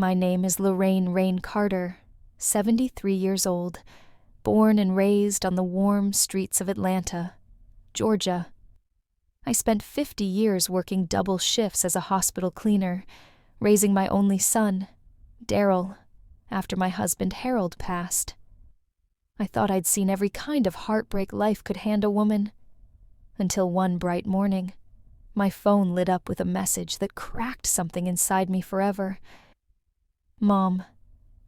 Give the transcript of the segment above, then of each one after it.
My name is Lorraine Rain Carter, 73 years old, born and raised on the warm streets of Atlanta, Georgia. I spent 50 years working double shifts as a hospital cleaner, raising my only son, Daryl, after my husband Harold passed. I thought I'd seen every kind of heartbreak life could hand a woman, until one bright morning, my phone lit up with a message that cracked something inside me forever. Mom,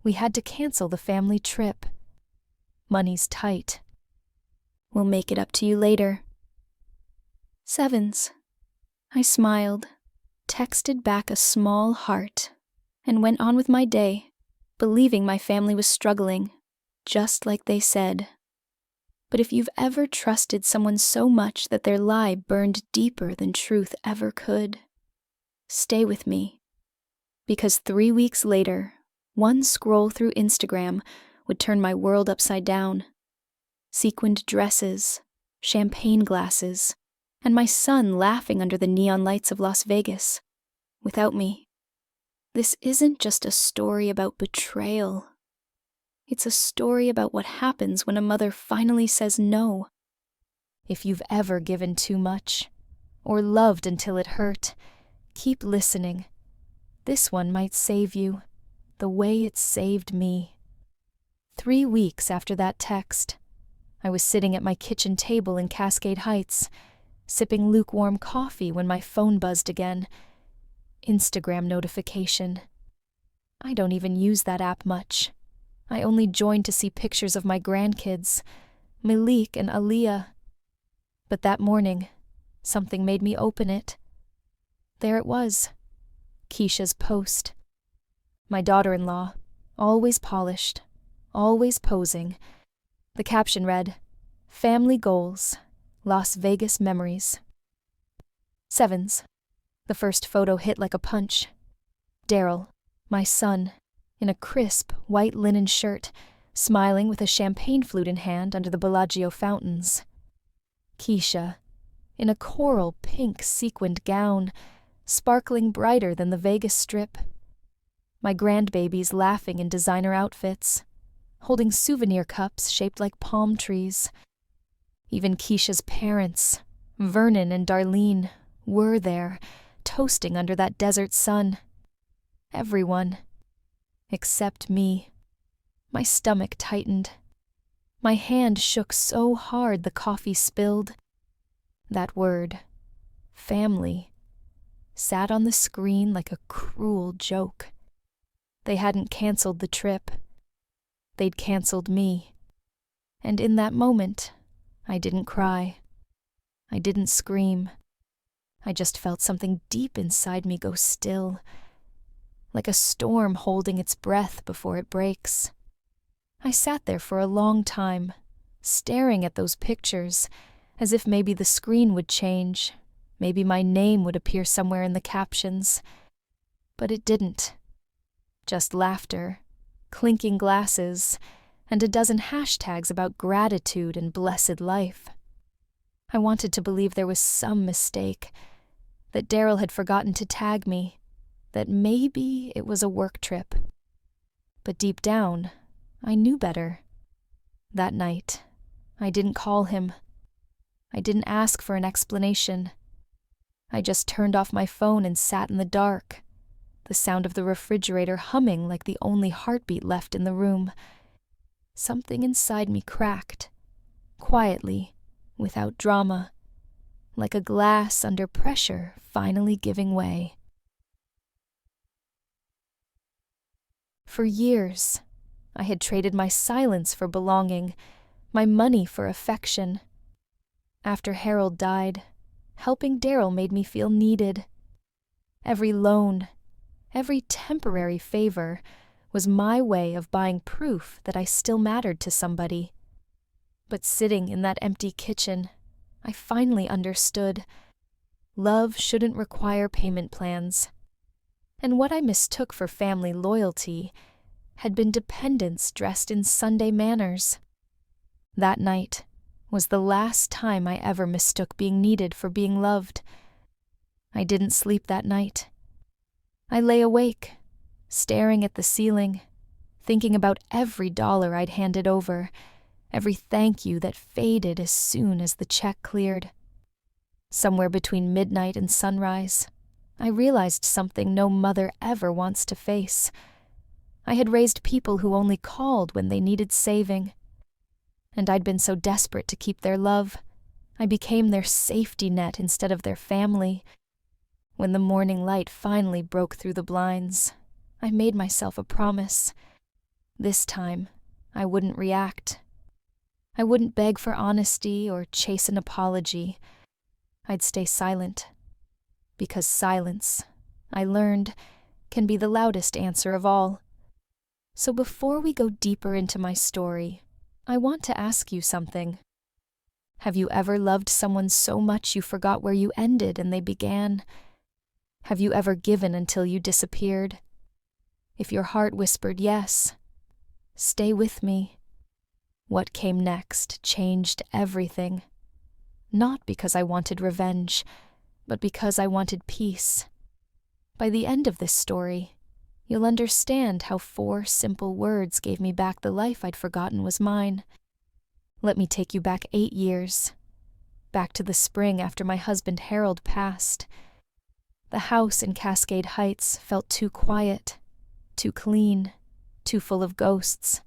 we had to cancel the family trip. Money's tight. We'll make it up to you later. Sevens. I smiled, texted back a small heart, and went on with my day, believing my family was struggling, just like they said. But if you've ever trusted someone so much that their lie burned deeper than truth ever could, stay with me. Because 3 weeks later, one scroll through Instagram would turn my world upside down. Sequined dresses, champagne glasses, and my son laughing under the neon lights of Las Vegas, without me. This isn't just a story about betrayal. It's a story about what happens when a mother finally says no. If you've ever given too much, or loved until it hurt, keep listening. This one might save you, the way it saved me. 3 weeks after that text, I was sitting at my kitchen table in Cascade Heights, sipping lukewarm coffee when my phone buzzed again. Instagram notification. I don't even use that app much. I only joined to see pictures of my grandkids, Malik and Aaliyah. But that morning, something made me open it. There it was, Keisha's post. My daughter-in-law, always polished, always posing. The caption read, "Family Goals, Las Vegas Memories." Sevens. The first photo hit like a punch. Daryl, my son, in a crisp, white linen shirt, smiling with a champagne flute in hand under the Bellagio fountains. Keisha, in a coral pink sequined gown, sparkling brighter than the Vegas Strip. My grandbabies laughing in designer outfits, holding souvenir cups shaped like palm trees. Even Keisha's parents, Vernon and Darlene, were there, toasting under that desert sun. Everyone. Except me. My stomach tightened. My hand shook so hard the coffee spilled. That word, family, sat on the screen like a cruel joke. They hadn't canceled the trip. They'd canceled me. And in that moment, I didn't cry. I didn't scream. I just felt something deep inside me go still, like a storm holding its breath before it breaks. I sat there for a long time, staring at those pictures, as if maybe the screen would change, maybe my name would appear somewhere in the captions. But it didn't. Just laughter, clinking glasses, and a dozen hashtags about gratitude and blessed life. I wanted to believe there was some mistake, that Daryl had forgotten to tag me, that maybe it was a work trip. But deep down, I knew better. That night, I didn't call him. I didn't ask for an explanation. I just turned off my phone and sat in the dark, the sound of the refrigerator humming like the only heartbeat left in the room. Something inside me cracked, quietly, without drama, like a glass under pressure finally giving way. For years, I had traded my silence for belonging, my money for affection. After Harold died, helping Daryl made me feel needed. Every loan, every temporary favor was my way of buying proof that I still mattered to somebody. But sitting in that empty kitchen, I finally understood. Love shouldn't require payment plans. And what I mistook for family loyalty had been dependence dressed in Sunday manners. That night was the last time I ever mistook being needed for being loved. I didn't sleep that night. I lay awake, staring at the ceiling, thinking about every dollar I'd handed over, every thank you that faded as soon as the check cleared. Somewhere between midnight and sunrise, I realized something no mother ever wants to face. I had raised people who only called when they needed saving. And I'd been so desperate to keep their love, I became their safety net instead of their family. When the morning light finally broke through the blinds, I made myself a promise. This time, I wouldn't react. I wouldn't beg for honesty or chase an apology. I'd stay silent. Because silence, I learned, can be the loudest answer of all. So before we go deeper into my story, I want to ask you something. Have you ever loved someone so much you forgot where you ended and they began? Have you ever given until you disappeared? If your heart whispered yes, stay with me. What came next changed everything. Not because I wanted revenge, but because I wanted peace. By the end of this story, you'll understand how 4 simple words gave me back the life I'd forgotten was mine. Let me take you back 8 years. Back to the spring after my husband Harold passed. The house in Cascade Heights felt too quiet, too clean, too full of ghosts.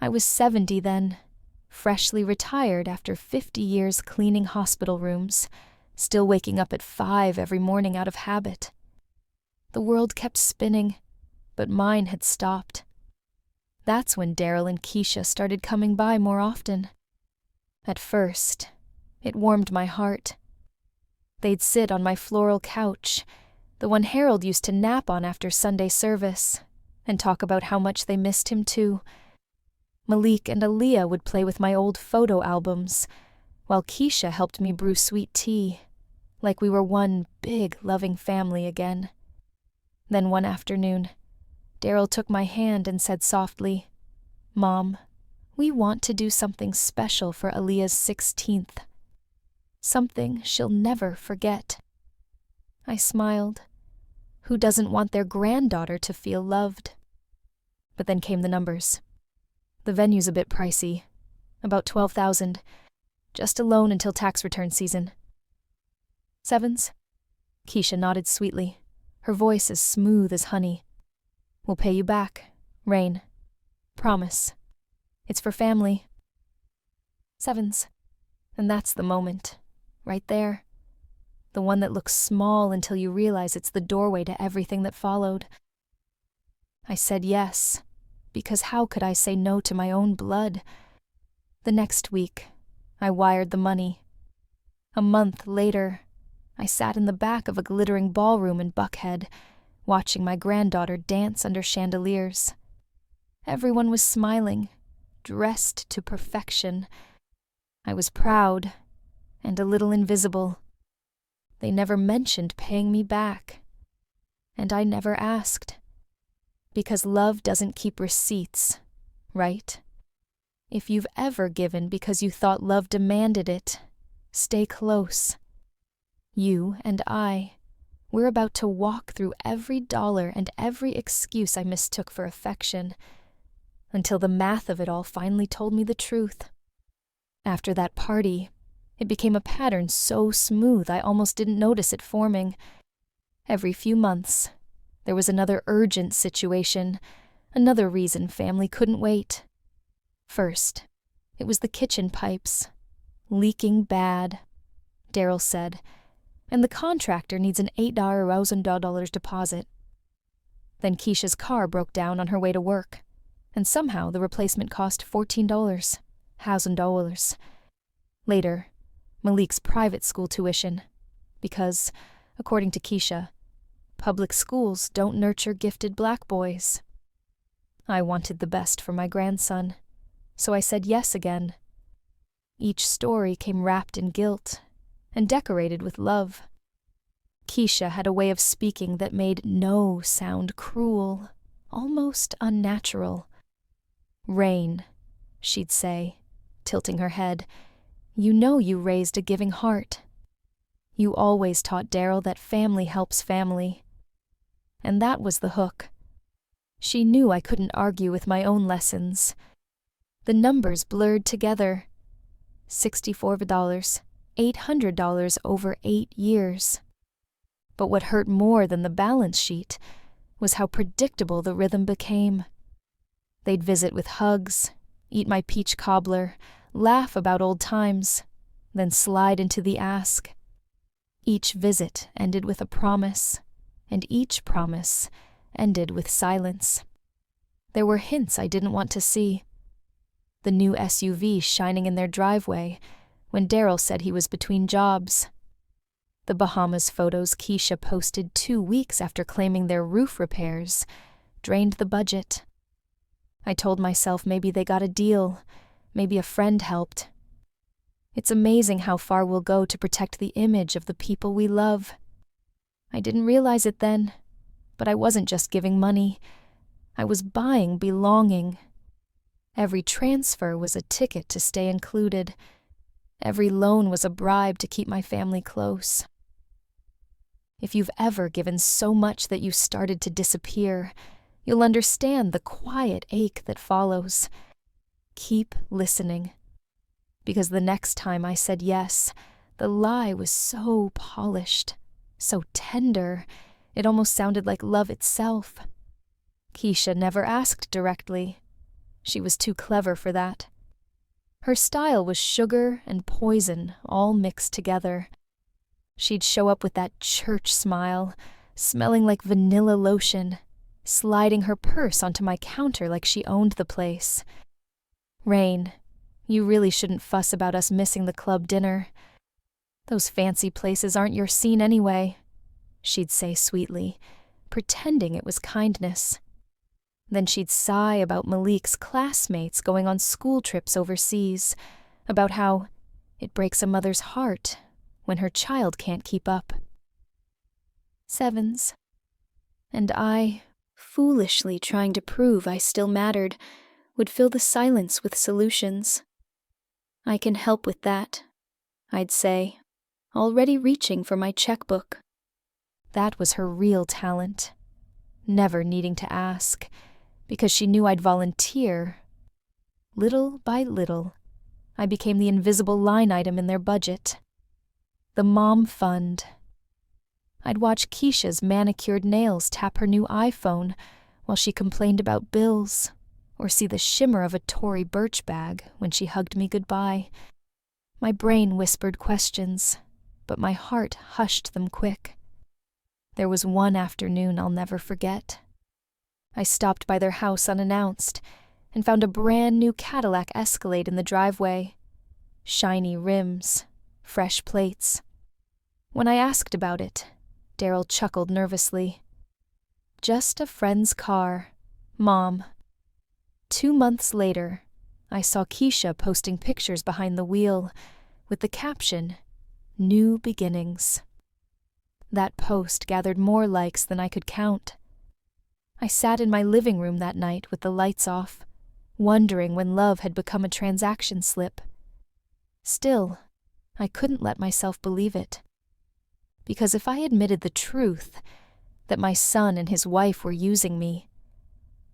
I was 70 then, freshly retired after 50 years cleaning hospital rooms, still waking up at 5 every morning out of habit. The world kept spinning, but mine had stopped. That's when Daryl and Keisha started coming by more often. At first, it warmed my heart. They'd sit on my floral couch, the one Harold used to nap on after Sunday service, and talk about how much they missed him too. Malik and Aaliyah would play with my old photo albums, while Keisha helped me brew sweet tea, like we were one big, loving family again. Then one afternoon, Daryl took my hand and said softly, "Mom, we want to do something special for Aaliyah's 16th. Something she'll never forget." I smiled. Who doesn't want their granddaughter to feel loved? But then came the numbers. The venue's a bit pricey, about $12,000, just a loan until tax return season. Sevens? Keisha nodded sweetly, her voice as smooth as honey. "We'll pay you back, Rain. Promise. It's for family." Sevens. And that's the moment, right there. The one that looks small until you realize it's the doorway to everything that followed. I said yes, because how could I say no to my own blood? The next week, I wired the money. A month later, I sat in the back of a glittering ballroom in Buckhead, watching my granddaughter dance under chandeliers. Everyone was smiling, dressed to perfection. I was proud, and a little invisible. They never mentioned paying me back. And I never asked. Because love doesn't keep receipts, right? If you've ever given because you thought love demanded it, stay close. You and I, we're about to walk through every dollar and every excuse I mistook for affection, until the math of it all finally told me the truth. After that party, it became a pattern so smooth I almost didn't notice it forming. Every few months, there was another urgent situation, another reason family couldn't wait. First, it was the kitchen pipes. Leaking bad, Daryl said, and the contractor needs an $8,000 deposit. Then Keisha's car broke down on her way to work, and somehow the replacement cost $14,000. Later, Malik's private school tuition, because, according to Keisha, public schools don't nurture gifted black boys. I wanted the best for my grandson, so I said yes again. Each story came wrapped in guilt and decorated with love. Keisha had a way of speaking that made no sound cruel, almost unnatural. "Rain," she'd say, tilting her head, "you know you raised a giving heart. You always taught Daryl that family helps family." And that was the hook. She knew I couldn't argue with my own lessons. The numbers blurred together. $64, $800 over 8 years. But what hurt more than the balance sheet was how predictable the rhythm became. They'd visit with hugs, eat my peach cobbler, laugh about old times, then slide into the ask. Each visit ended with a promise, and each promise ended with silence. There were hints I didn't want to see. The new SUV shining in their driveway when Daryl said he was between jobs. The Bahamas photos Keisha posted 2 weeks after claiming their roof repairs drained the budget. I told myself maybe they got a deal, maybe a friend helped. It's amazing how far we'll go to protect the image of the people we love. I didn't realize it then, but I wasn't just giving money. I was buying belonging. Every transfer was a ticket to stay included. Every loan was a bribe to keep my family close. If you've ever given so much that you started to disappear, you'll understand the quiet ache that follows. Keep listening. Because the next time I said yes, the lie was so polished, so tender, it almost sounded like love itself. Keisha never asked directly. She was too clever for that. Her style was sugar and poison all mixed together. She'd show up with that church smile, smelling like vanilla lotion, sliding her purse onto my counter like she owned the place. "Rain, you really shouldn't fuss about us missing the club dinner. Those fancy places aren't your scene anyway," she'd say sweetly, pretending it was kindness. Then she'd sigh about Malik's classmates going on school trips overseas, about how it breaks a mother's heart when her child can't keep up. Sevens. And I, foolishly trying to prove I still mattered, would fill the silence with solutions. "I can help with that," I'd say, already reaching for my checkbook. That was her real talent, never needing to ask, because she knew I'd volunteer. Little by little, I became the invisible line item in their budget. The mom fund. I'd watch Keisha's manicured nails tap her new iPhone while she complained about bills, or see the shimmer of a Tory Burch bag when she hugged me goodbye. My brain whispered questions, but my heart hushed them quick. There was one afternoon I'll never forget. I stopped by their house unannounced and found a brand new Cadillac Escalade in the driveway. Shiny rims, fresh plates. When I asked about it, Daryl chuckled nervously. "Just a friend's car, Mom." 2 months later, I saw Keisha posting pictures behind the wheel with the caption, "New Beginnings." That post gathered more likes than I could count. I sat in my living room that night with the lights off, wondering when love had become a transaction slip. Still, I couldn't let myself believe it. Because if I admitted the truth, that my son and his wife were using me,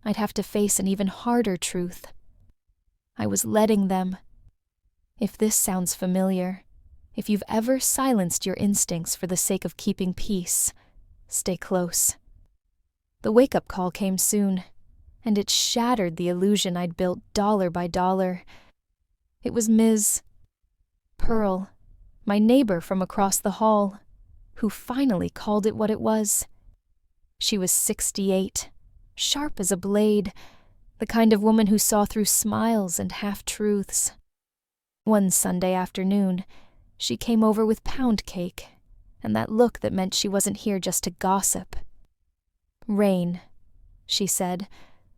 I'd have to face an even harder truth. I was letting them. If this sounds familiar, if you've ever silenced your instincts for the sake of keeping peace, stay close. The wake-up call came soon, and it shattered the illusion I'd built dollar by dollar. It was Ms. Pearl, my neighbor from across the hall, who finally called it what it was. She was 68, sharp as a blade, the kind of woman who saw through smiles and half-truths. One Sunday afternoon, she came over with pound cake, and that look that meant she wasn't here just to gossip. "Rain," she said,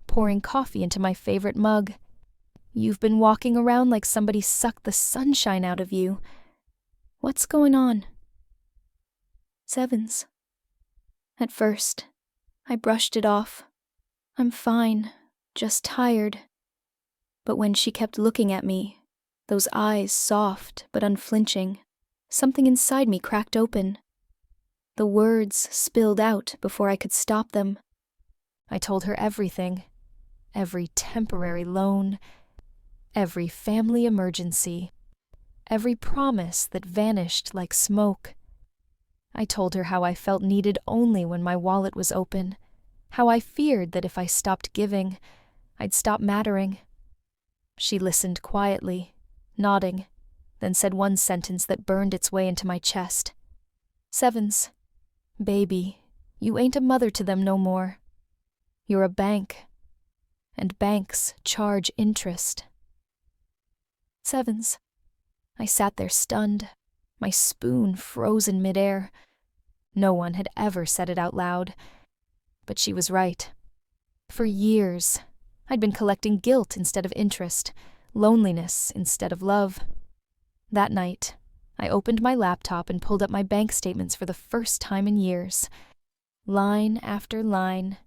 pouring coffee into my favorite mug. "You've been walking around like somebody sucked the sunshine out of you. What's going on?" Sevens. At first, I brushed it off. "I'm fine, just tired." But when she kept looking at me, those eyes soft but unflinching, something inside me cracked open. The words spilled out before I could stop them. I told her everything, every temporary loan, every family emergency, every promise that vanished like smoke. I told her how I felt needed only when my wallet was open, how I feared that if I stopped giving, I'd stop mattering. She listened quietly, nodding, then said one sentence that burned its way into my chest. Sevens, baby, you ain't a mother to them no more. You're a bank, and banks charge interest. Sevens. I sat there stunned, my spoon frozen midair. No one had ever said it out loud. But she was right. For years, I'd been collecting guilt instead of interest, loneliness instead of love. That night, I opened my laptop and pulled up my bank statements for the first time in years. Line after line,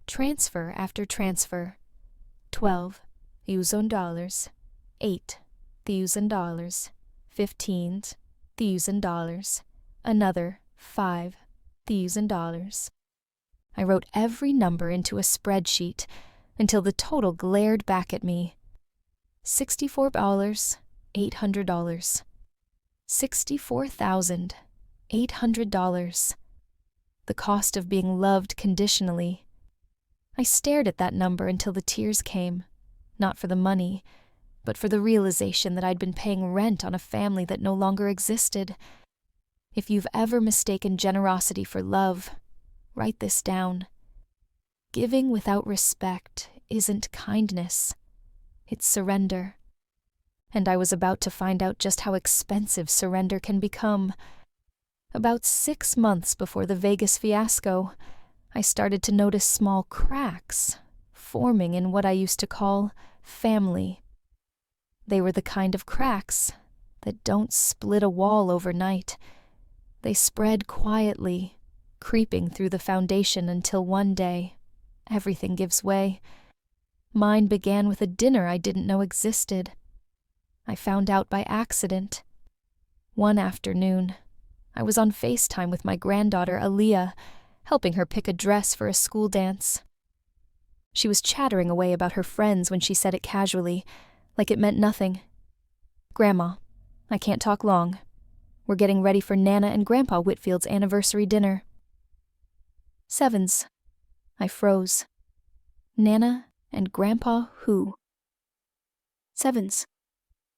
transfer after transfer. $12,000, $8,000, $15,000, another $5,000. I wrote every number into a spreadsheet until the total glared back at me. $64,800. $64,800. The cost of being loved conditionally. I stared at that number until the tears came, not for the money, but for the realization that I'd been paying rent on a family that no longer existed. If you've ever mistaken generosity for love, write this down. Giving without respect isn't kindness. It's surrender. And I was about to find out just how expensive surrender can become. About 6 months before the Vegas fiasco, I started to notice small cracks forming in what I used to call family. They were the kind of cracks that don't split a wall overnight. They spread quietly, creeping through the foundation until one day, everything gives way. Mine began with a dinner I didn't know existed. I found out by accident. One afternoon, I was on FaceTime with my granddaughter, Aaliyah, helping her pick a dress for a school dance. She was chattering away about her friends when she said it casually, like it meant nothing. "Grandma, I can't talk long. We're getting ready for Nana and Grandpa Whitfield's anniversary dinner." Sevens. I froze. Nana and Grandpa who? Sevens.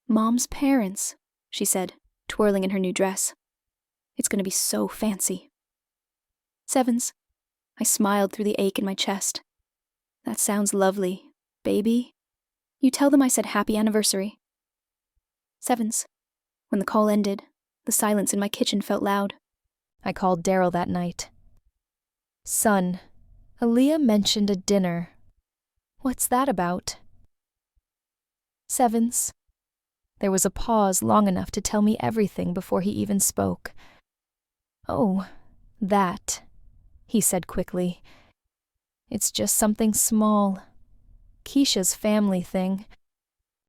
Mom's parents, she said, twirling in her new dress. It's going to be so fancy. Sevens. I smiled through the ache in my chest. That sounds lovely, baby. You tell them I said happy anniversary. Sevens. When the call ended, the silence in my kitchen felt loud. I called Daryl that night. "Son, Aaliyah mentioned a dinner. What's that about?" Sevens. There was a pause long enough to tell me everything before he even spoke. "Oh, that," he said quickly. "It's just something small. Keisha's family thing.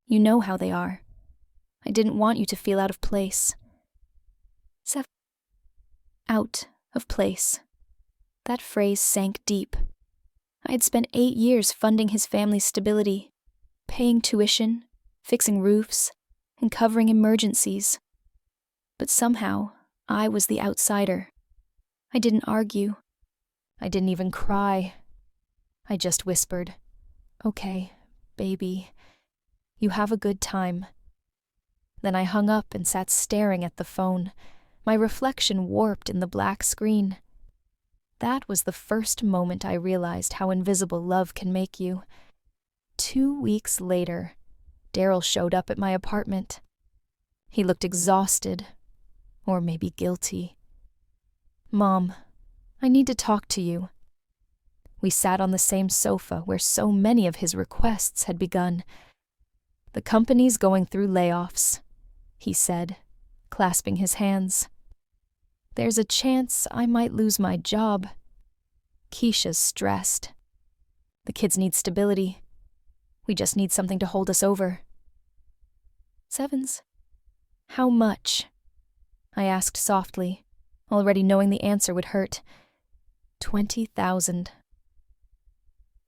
You know how they are. I didn't want you to feel out of place." Out of place. That phrase sank deep. I had spent 8 years funding his family's stability, paying tuition, fixing roofs, and covering emergencies. But somehow, I was the outsider. I didn't argue. I didn't even cry. I just whispered, "Okay, baby, you have a good time." Then I hung up and sat staring at the phone, my reflection warped in the black screen. That was the first moment I realized how invisible love can make you. 2 weeks later, Daryl showed up at my apartment. He looked exhausted, or maybe guilty. "Mom, I need to talk to you." We sat on the same sofa where so many of his requests had begun. "The company's going through layoffs," he said, clasping his hands. "There's a chance I might lose my job. Keisha's stressed. The kids need stability. We just need something to hold us over." Sevens. How much? I asked softly, already knowing the answer would hurt. 20,000.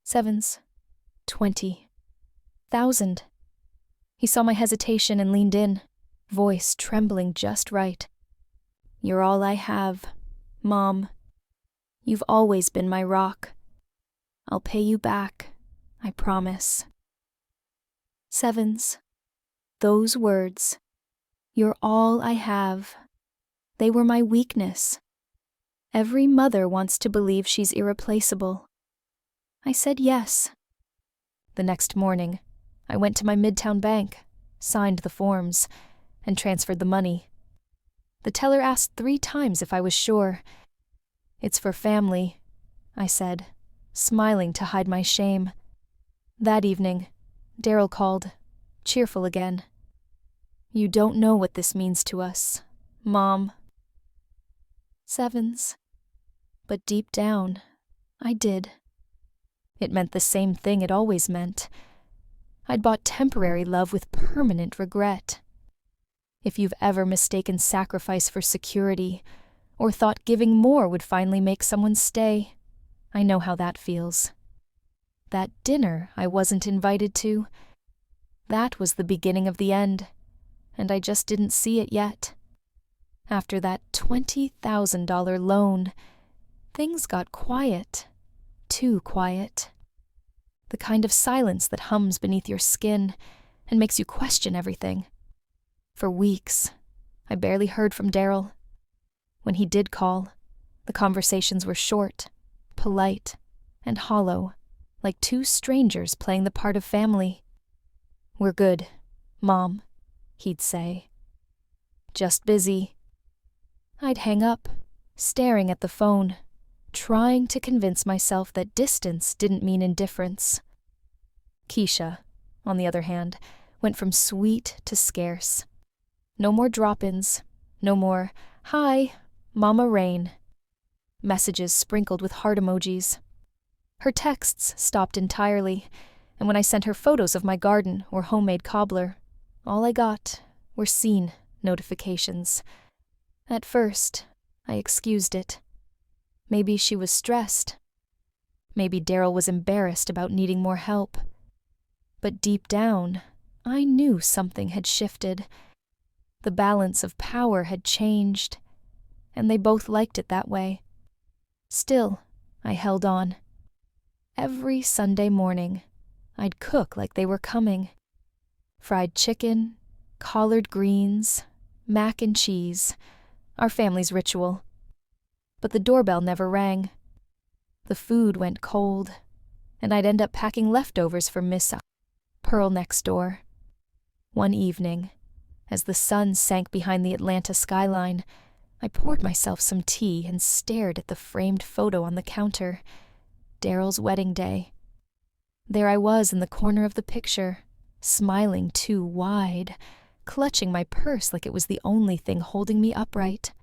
Sevens. 20,000. He saw my hesitation and leaned in, voice trembling just right. You're all I have, Mom. You've always been my rock. I'll pay you back, I promise. Sevens. Those words. You're all I have. They were my weakness. Every mother wants to believe she's irreplaceable. I said yes. The next morning, I went to my Midtown bank, signed the forms, and transferred the money. The teller asked 3 times if I was sure. It's for family, I said, smiling to hide my shame. That evening, Daryl called, cheerful again. You don't know what this means to us, Mom. Sevens. But deep down, I did. It meant the same thing it always meant. I'd bought temporary love with permanent regret. If you've ever mistaken sacrifice for security, or thought giving more would finally make someone stay, I know how that feels. That dinner I wasn't invited to, that was the beginning of the end, and I just didn't see it yet. After that $20,000 loan, things got quiet. Too quiet. The kind of silence that hums beneath your skin and makes you question everything. For weeks, I barely heard from Daryl. When he did call, the conversations were short, polite, and hollow, like 2 strangers playing the part of family. We're good, Mom, he'd say. Just busy. I'd hang up, staring at the phone, trying to convince myself that distance didn't mean indifference. Keisha, on the other hand, went from sweet to scarce. No more drop-ins, no more, "Hi, Mama Rain." Messages sprinkled with heart emojis. Her texts stopped entirely, and when I sent her photos of my garden or homemade cobbler, all I got were seen notifications. At first, I excused it. Maybe she was stressed. Maybe Daryl was embarrassed about needing more help. But deep down, I knew something had shifted. The balance of power had changed, and they both liked it that way. Still, I held on. Every Sunday morning, I'd cook like they were coming. Fried chicken, collard greens, mac and cheese, our family's ritual. But the doorbell never rang. The food went cold, and I'd end up packing leftovers for Miss Pearl next door. One evening, as the sun sank behind the Atlanta skyline, I poured myself some tea and stared at the framed photo on the counter. Daryl's wedding day. There I was in the corner of the picture, smiling too wide, clutching my purse like it was the only thing holding me upright.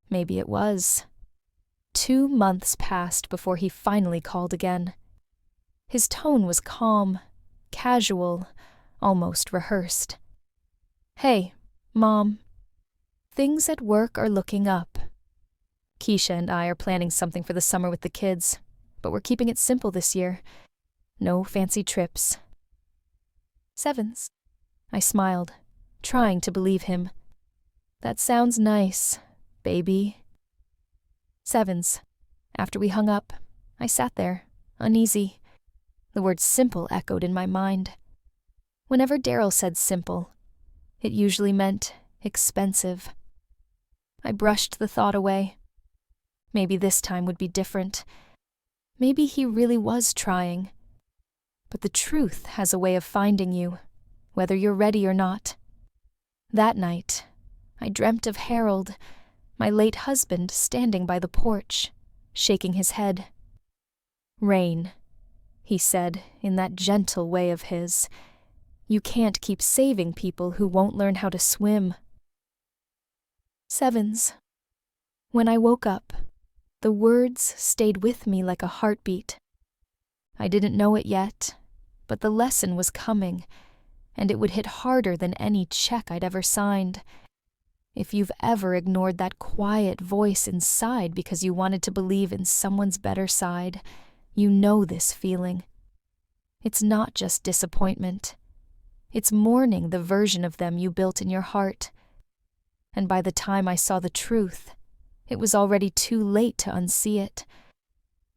Maybe it was. 2 months passed before he finally called again. His tone was calm, casual, almost rehearsed. "Hey, Mom. Things at work are looking up. Keisha and I are planning something for the summer with the kids, but we're keeping it simple this year. No fancy trips." Sevens. I smiled, trying to believe him. That sounds nice, baby. Sevens. After we hung up, I sat there, uneasy. The word simple echoed in my mind. Whenever Daryl said simple, it usually meant expensive. I brushed the thought away. Maybe this time would be different. Maybe he really was trying. But the truth has a way of finding you, whether you're ready or not. That night, I dreamt of Harold, my late husband, standing by the porch, shaking his head. "Rain," he said in that gentle way of his, "you can't keep saving people who won't learn how to swim." Sevens. When I woke up, the words stayed with me like a heartbeat. I didn't know it yet, but the lesson was coming, and it would hit harder than any check I'd ever signed. If you've ever ignored that quiet voice inside because you wanted to believe in someone's better side, You know this feeling. It's not just disappointment. It's mourning the version of them you built in your heart. And by the time I saw the truth, it was already too late to unsee it.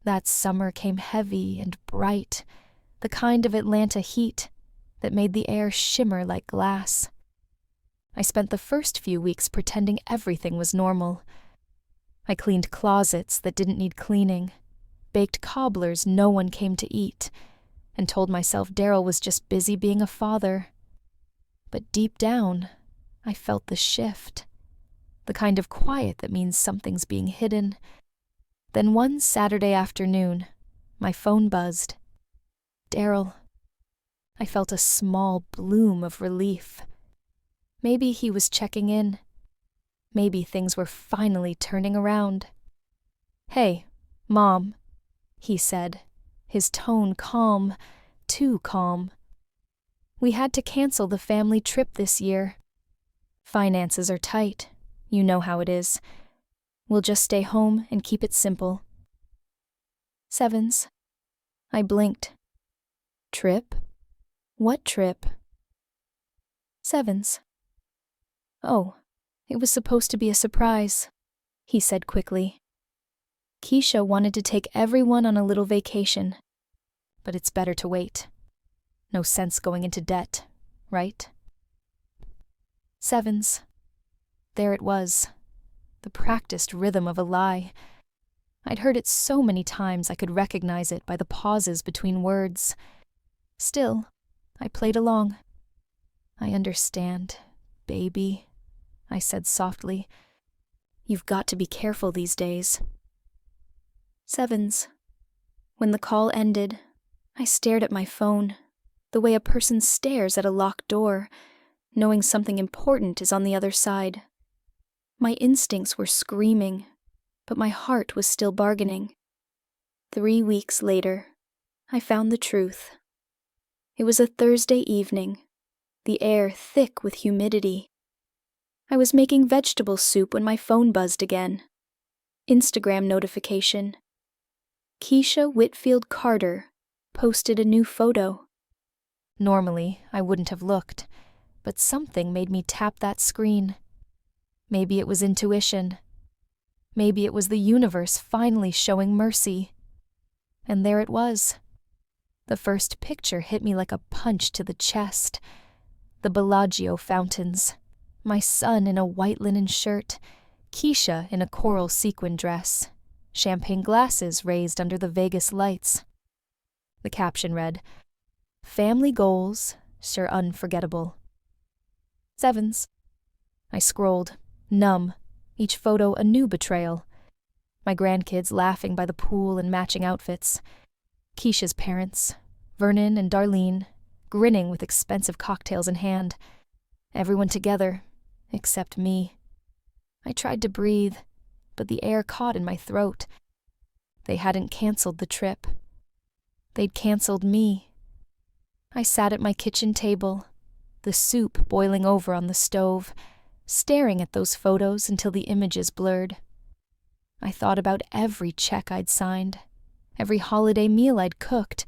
That summer came heavy and bright, the kind of Atlanta heat that made the air shimmer like glass. I spent the first few weeks pretending everything was normal. I cleaned closets that didn't need cleaning, baked cobblers no one came to eat, and told myself Daryl was just busy being a father. But deep down, I felt the shift, the kind of quiet that means something's being hidden. Then one Saturday afternoon, my phone buzzed. Daryl. I felt a small bloom of relief. Maybe he was checking in. Maybe things were finally turning around. "Hey, Mom," he said, his tone calm, too calm. "We had to cancel the family trip this year. Finances are tight. You know how it is. We'll just stay home and keep it simple." Sevens. I blinked. Trip? What trip? Sevens. "Oh, it was supposed to be a surprise," he said quickly. "Keisha wanted to take everyone on a little vacation. But it's better to wait. No sense going into debt, right?" Sevens. There it was, the practiced rhythm of a lie. I'd heard it so many times I could recognize it by the pauses between words. Still, I played along. "I understand, baby," I said softly. "You've got to be careful these days." Sevens. When the call ended, I stared at my phone, the way a person stares at a locked door, knowing something important is on the other side. My instincts were screaming, but my heart was still bargaining. 3 weeks later, I found the truth. It was a Thursday evening, the air thick with humidity. I was making vegetable soup when my phone buzzed again. Instagram notification. Keisha Whitfield Carter posted a new photo. Normally, I wouldn't have looked, but something made me tap that screen. Maybe it was intuition. Maybe it was the universe finally showing mercy. And there it was. The first picture hit me like a punch to the chest. The Bellagio fountains. My son in a white linen shirt. Keisha in a coral sequin dress. Champagne glasses raised under the Vegas lights. The caption read, "Family goals, sure unforgettable." Sevens. I scrolled, numb, each photo a new betrayal. My grandkids laughing by the pool in matching outfits. Keisha's parents, Vernon and Darlene, grinning with expensive cocktails in hand. Everyone together, except me. I tried to breathe, but the air caught in my throat. They hadn't canceled the trip. They'd canceled me. I sat at my kitchen table, the soup boiling over on the stove, staring at those photos until the images blurred. I thought about every check I'd signed, every holiday meal I'd cooked,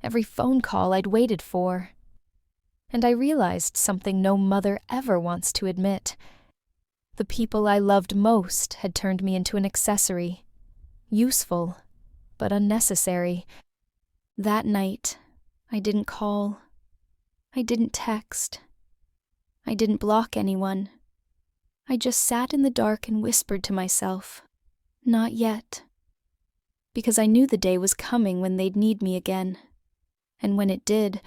every phone call I'd waited for. And I realized something no mother ever wants to admit. The people I loved most had turned me into an accessory. Useful, but unnecessary. That night, I didn't call. I didn't text. I didn't block anyone. I just sat in the dark and whispered to myself, "Not yet." Because I knew the day was coming when they'd need me again. And when it did,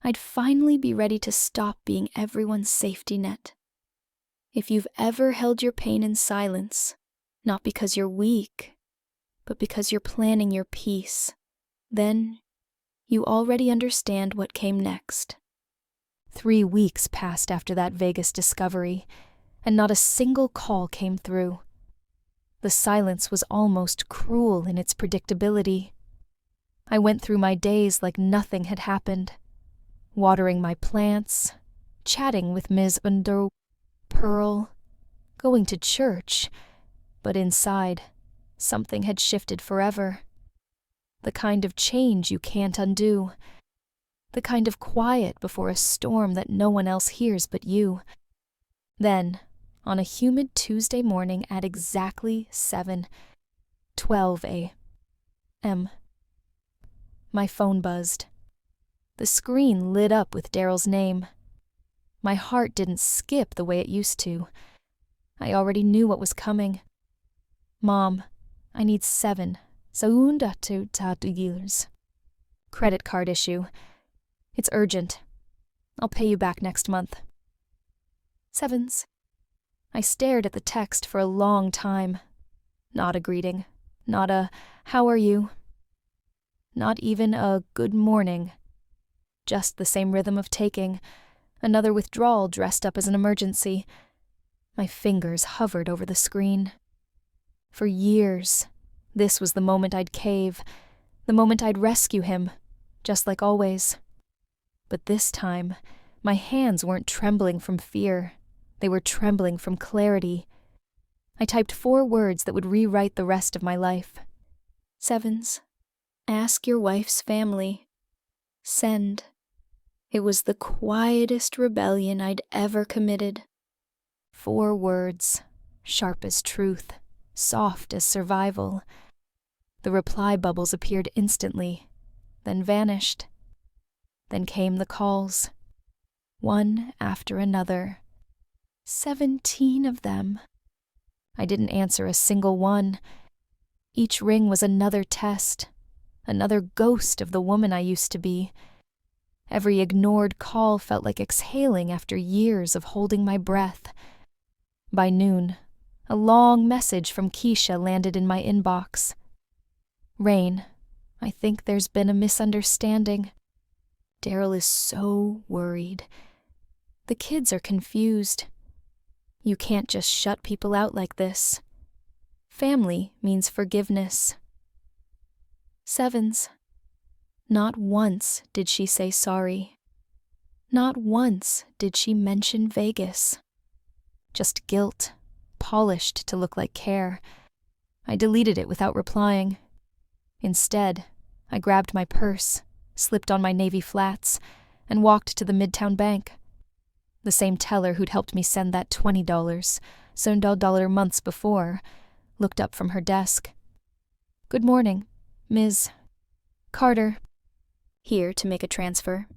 I'd finally be ready to stop being everyone's safety net. If you've ever held your pain in silence, not because you're weak, but because you're planning your peace, then you already understand what came next. 3 weeks passed after that Vegas discovery, and not a single call came through. The silence was almost cruel in its predictability. I went through my days like nothing had happened, watering my plants, chatting with Ms. Under Pearl, going to church, but inside, something had shifted forever. The kind of change you can't undo. The kind of quiet before a storm that no one else hears but you. Then, on a humid Tuesday morning at exactly 7:12 a.m., my phone buzzed. The screen lit up with Daryl's name. My heart didn't skip the way it used to. I already knew what was coming. Mom, I need 700 years. Credit card issue. It's urgent. I'll pay you back next month. Sevens. I stared at the text for a long time. Not a greeting. Not a, how are you? Not even a good morning. Just the same rhythm of taking. Another withdrawal dressed up as an emergency. My fingers hovered over the screen. For years, this was the moment I'd cave, the moment I'd rescue him, just like always. But this time, my hands weren't trembling from fear. They were trembling from clarity. I typed 4 words that would rewrite the rest of my life. Sevens. Ask your wife's family. Send. It was the quietest rebellion I'd ever committed. 4 words, sharp as truth, soft as survival. The reply bubbles appeared instantly, then vanished. Then came the calls, one after another. 17 of them. I didn't answer a single one. Each ring was another test, another ghost of the woman I used to be. Every ignored call felt like exhaling after years of holding my breath. By noon, a long message from Keisha landed in my inbox. Rain, I think there's been a misunderstanding. Daryl is so worried. The kids are confused. You can't just shut people out like this. Family means forgiveness. Sevens. Not once did she say sorry. Not once did she mention Vegas. Just guilt, polished to look like care. I deleted it without replying. Instead, I grabbed my purse, slipped on my navy flats, and walked to the Midtown Bank. The same teller who'd helped me send that $20, $7 months before, looked up from her desk. Good morning, Ms. Carter. Here to make a transfer.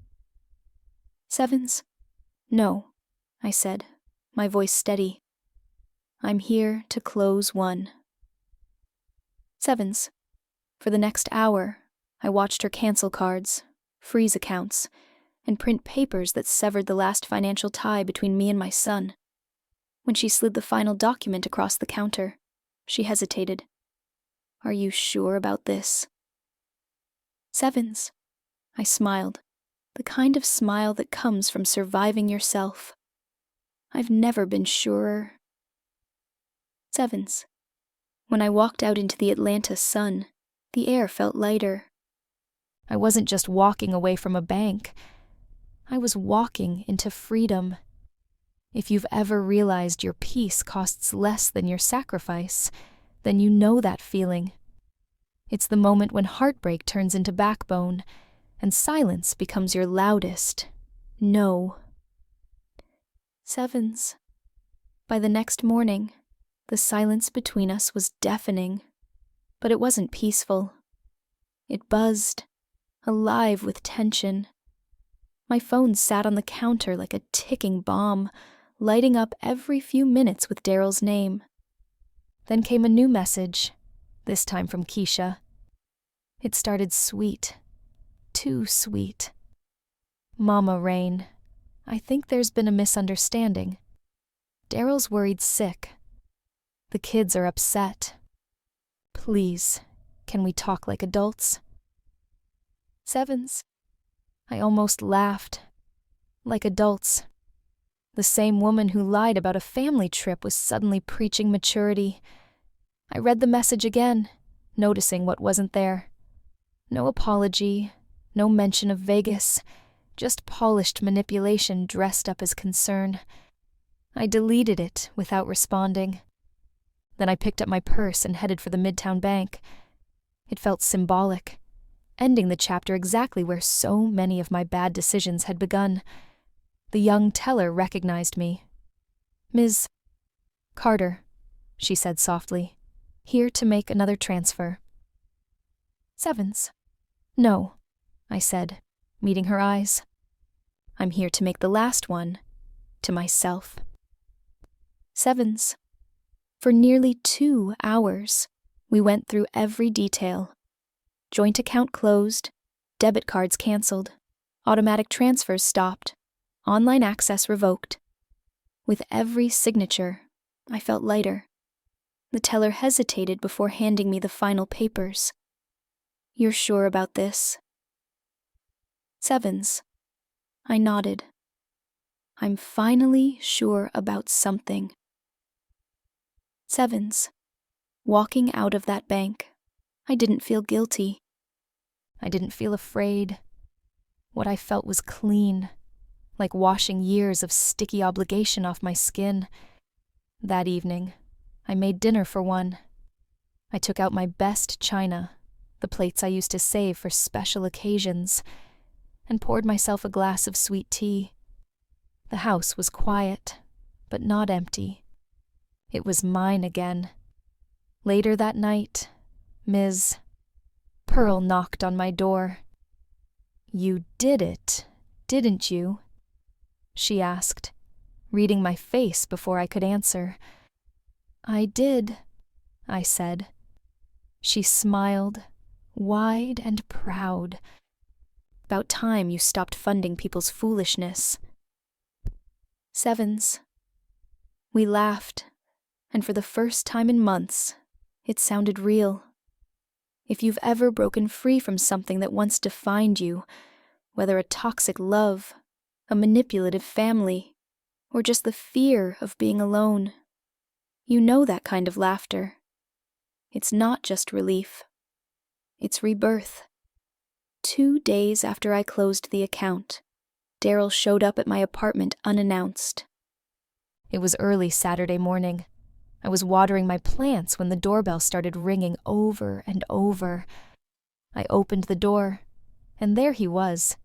Sevens? No, I said, my voice steady. I'm here to close one. Sevens. For the next hour, I watched her cancel cards, freeze accounts, and print papers that severed the last financial tie between me and my son. When she slid the final document across the counter, she hesitated. Are you sure about this? Sevens. I smiled, the kind of smile that comes from surviving yourself. I've never been surer. Sevens. When I walked out into the Atlanta sun, the air felt lighter. I wasn't just walking away from a bank. I was walking into freedom. If you've ever realized your peace costs less than your sacrifice, then you know that feeling. It's the moment when heartbreak turns into backbone, and silence becomes your loudest no. Sevens. By the next morning, the silence between us was deafening, but it wasn't peaceful. It buzzed, alive with tension. My phone sat on the counter like a ticking bomb, lighting up every few minutes with Daryl's name. Then came a new message, this time from Keisha. It started sweet. Too sweet. Mama Rain, I think there's been a misunderstanding. Daryl's worried sick. The kids are upset. Please, can we talk like adults? Sevens. I almost laughed. Like adults. The same woman who lied about a family trip was suddenly preaching maturity. I read the message again, noticing what wasn't there. No apology, no mention of Vegas, just polished manipulation dressed up as concern. I deleted it without responding. Then I picked up my purse and headed for the Midtown Bank. It felt symbolic, ending the chapter exactly where so many of my bad decisions had begun. The young teller recognized me. "Ms. Carter," she said softly, "here to make another transfer." "Sevens." "No," I said, meeting her eyes. "I'm here to make the last one, to myself." "Sevens." For nearly 2 hours, we went through every detail. Joint account closed, debit cards canceled, automatic transfers stopped, online access revoked. With every signature, I felt lighter. The teller hesitated before handing me the final papers. "You're sure about this?" "Sevens." I nodded. "I'm finally sure about something." Sevens. Walking out of that bank, I didn't feel guilty. I didn't feel afraid. What I felt was clean, like washing years of sticky obligation off my skin. That evening, I made dinner for one. I took out my best china, the plates I used to save for special occasions, and poured myself a glass of sweet tea. The house was quiet, but not empty. It was mine again. Later that night, Ms. Pearl knocked on my door. "You did it, didn't you?" she asked, reading my face before I could answer. "I did," I said. She smiled, wide and proud. "About time you stopped funding people's foolishness." Sevens. We laughed, and for the first time in months, it sounded real. If you've ever broken free from something that once defined you, whether a toxic love, a manipulative family, or just the fear of being alone, you know that kind of laughter. It's not just relief. It's rebirth. 2 days after I closed the account, Daryl showed up at my apartment unannounced. It was early Saturday morning. I was watering my plants when the doorbell started ringing over and over. I opened the door, and there he was,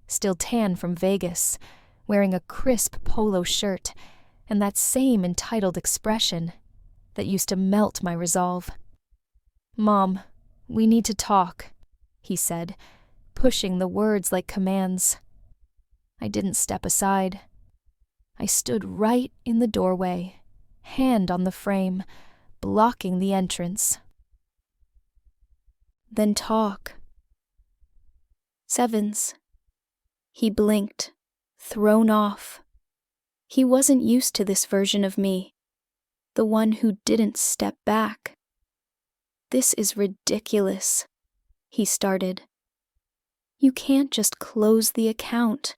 still tan from Vegas, wearing a crisp polo shirt and that same entitled expression that used to melt my resolve. "Mom, we need to talk," he said, pushing the words like commands. I didn't step aside. I stood right in the doorway, hand on the frame, blocking the entrance. "Then talk." Sevens. He blinked, thrown off. He wasn't used to this version of me, the one who didn't step back. "This is ridiculous," he started. "You can't just close the account.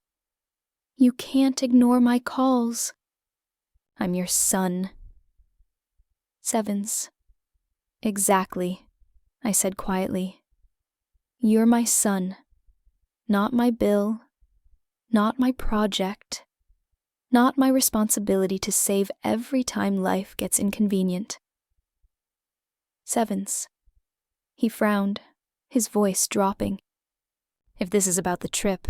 You can't ignore my calls. I'm your son." Sevens. "Exactly," I said quietly. "You're my son, not my bill, not my project, not my responsibility to save every time life gets inconvenient." Sevens. He frowned, his voice dropping. "If this is about the trip,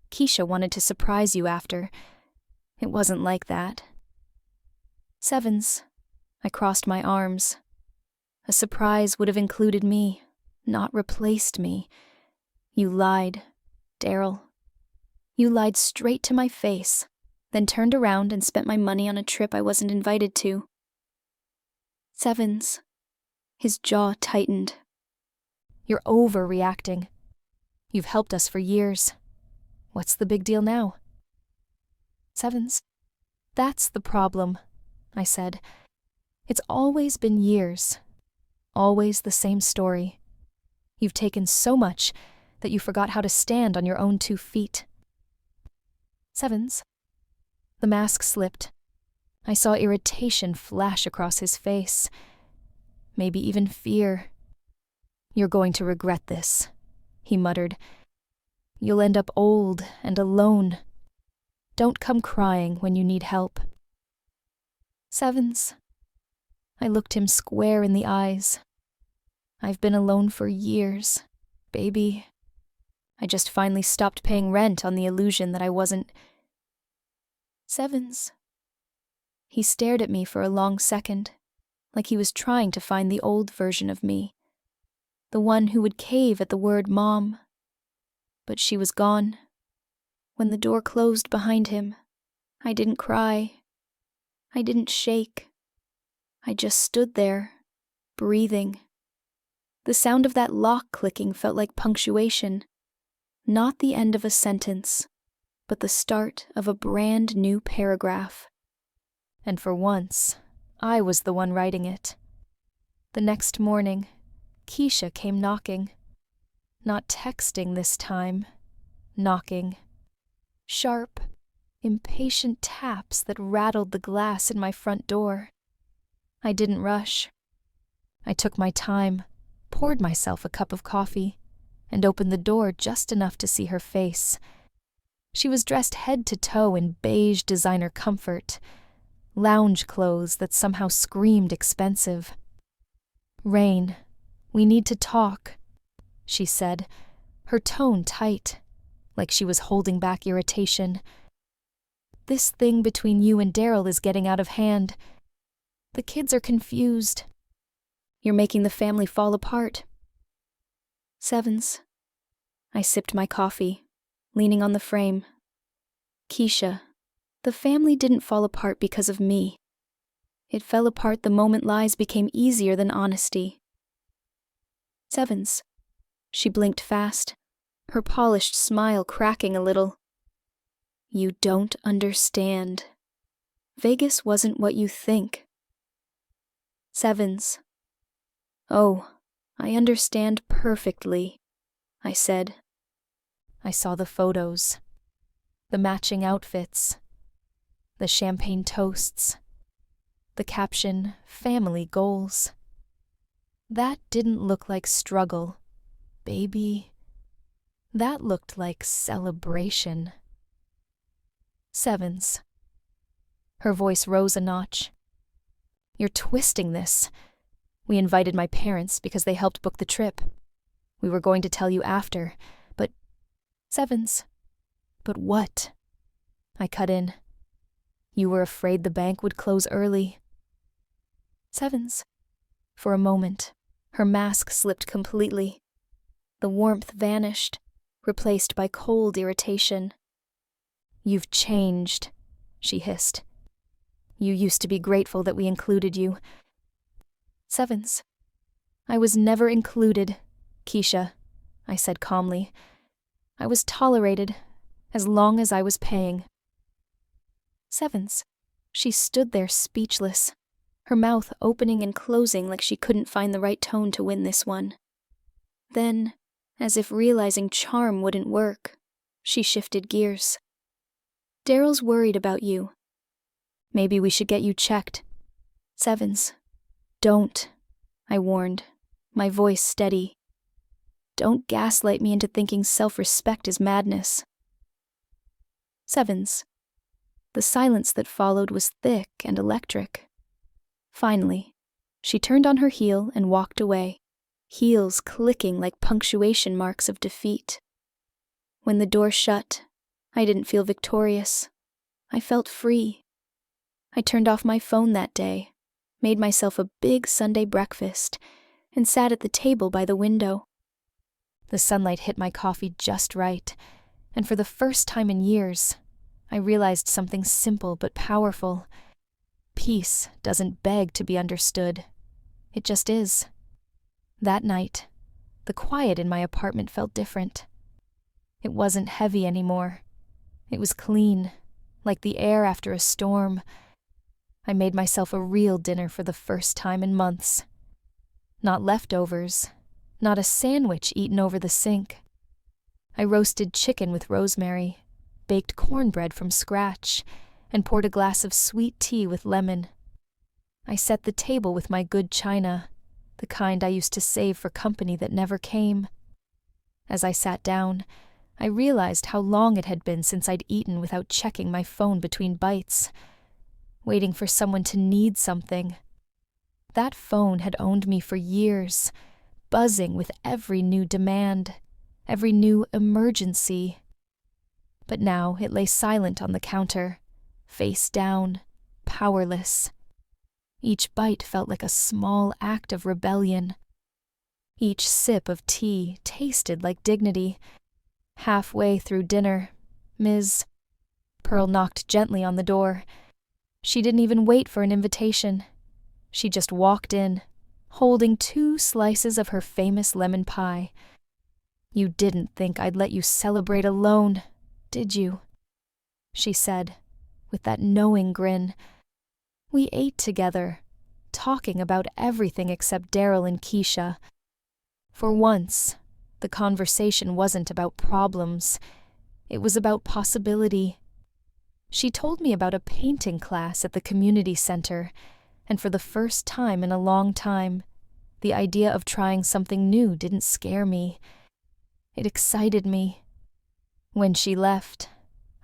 Keisha wanted to surprise you after. It wasn't like that." Sevens. I crossed my arms. A surprise would have included me, not replaced me. You lied, Daryl. You lied straight to my face, then turned around and spent my money on a trip I wasn't invited to. Sevens. His jaw tightened. "You're overreacting. You've helped us for years. What's the big deal now?" Sevens. "That's the problem," I said. "It's always been years. Always the same story. You've taken so much that you forgot how to stand on your own 2 feet." Sevens. The mask slipped. I saw irritation flash across his face. Maybe even fear. "You're going to regret this," he muttered. "You'll end up old and alone. Don't come crying when you need help." Sevens. I looked him square in the eyes. "I've been alone for years, baby. I just finally stopped paying rent on the illusion that I wasn't. Sevens. He stared at me for a long second, like he was trying to find the old version of me, the one who would cave at the word Mom. But she was gone. When the door closed behind him, I didn't cry. I didn't shake. I just stood there, breathing. The sound of that lock clicking felt like punctuation, not the end of a sentence, but the start of a brand new paragraph. And for once, I was the one writing it. The next morning, Keisha came knocking. Not texting this time, knocking. Sharp, impatient taps that rattled the glass in my front door. I didn't rush. I took my time, poured myself a cup of coffee, and opened the door just enough to see her face. She was dressed head to toe in beige designer comfort, lounge clothes that somehow screamed expensive. "Rain, we need to talk," she said, her tone tight, like she was holding back irritation. "This thing between you and Daryl is getting out of hand. The kids are confused. You're making the family fall apart." Sevens. I sipped my coffee, leaning on the frame. Keisha, the family didn't fall apart because of me. It fell apart the moment lies became easier than honesty. Sevens. She blinked fast, her polished smile cracking a little. "You don't understand. Vegas wasn't what you think." Sevens. "Oh, I understand perfectly," I said. I saw the photos, the matching outfits, the champagne toasts, the caption, "Family Goals." That didn't look like struggle, baby. That looked like celebration. Sevens. Her voice rose a notch. "You're twisting this. We invited my parents because they helped book the trip. We were going to tell you after, but..." Sevens. "But what?" I cut in. "You were afraid the bank would close early." Sevens. For a moment, her mask slipped completely. The warmth vanished, replaced by cold irritation. "You've changed," she hissed. "You used to be grateful that we included you." Sevens. "I was never included, Keisha," I said calmly. "I was tolerated, as long as I was paying." Sevens. She stood there speechless, her mouth opening and closing like she couldn't find the right tone to win this one. Then, as if realizing charm wouldn't work, she shifted gears. "Daryl's worried about you. Maybe we should get you checked." Sevens. "Don't," I warned, my voice steady. "Don't gaslight me into thinking self-respect is madness." Sevens. The silence that followed was thick and electric. Finally, she turned on her heel and walked away, heels clicking like punctuation marks of defeat. When the door shut, I didn't feel victorious. I felt free. I turned off my phone that day, made myself a big Sunday breakfast, and sat at the table by the window. The sunlight hit my coffee just right, and for the first time in years, I realized something simple but powerful. Peace doesn't beg to be understood. It just is. That night, the quiet in my apartment felt different. It wasn't heavy anymore. It was clean, like the air after a storm. I made myself a real dinner for the first time in months. Not leftovers, not a sandwich eaten over the sink. I roasted chicken with rosemary, baked cornbread from scratch, and poured a glass of sweet tea with lemon. I set the table with my good china, the kind I used to save for company that never came. As I sat down, I realized how long it had been since I'd eaten without checking my phone between bites, waiting for someone to need something. That phone had owned me for years, buzzing with every new demand, every new emergency. But now it lay silent on the counter, face down, powerless. Each bite felt like a small act of rebellion. Each sip of tea tasted like dignity. Halfway through dinner, Ms. Pearl knocked gently on the door. She didn't even wait for an invitation. She just walked in, holding 2 slices of her famous lemon pie. "You didn't think I'd let you celebrate alone, did you?" she said, with that knowing grin. We ate together, talking about everything except Daryl and Keisha. For once, the conversation wasn't about problems. It was about possibility. She told me about a painting class at the community center, and for the first time in a long time, the idea of trying something new didn't scare me. It excited me. When she left,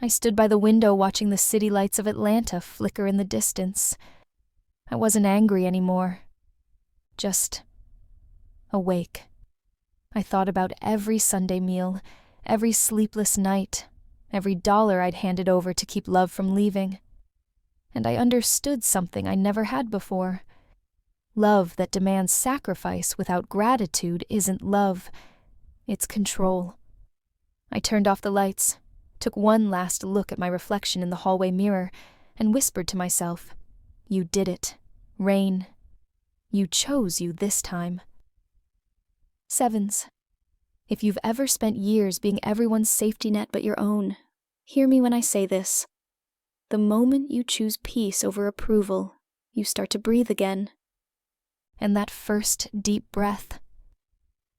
I stood by the window watching the city lights of Atlanta flicker in the distance. I wasn't angry anymore. Just awake. I thought about every Sunday meal, every sleepless night, every dollar I'd handed over to keep love from leaving. And I understood something I never had before. Love that demands sacrifice without gratitude isn't love. It's control. I turned off the lights, took one last look at my reflection in the hallway mirror, and whispered to myself, "You did it, Rain. You chose you this time." Sevens. If you've ever spent years being everyone's safety net but your own, hear me when I say this. The moment you choose peace over approval, you start to breathe again. And that first deep breath,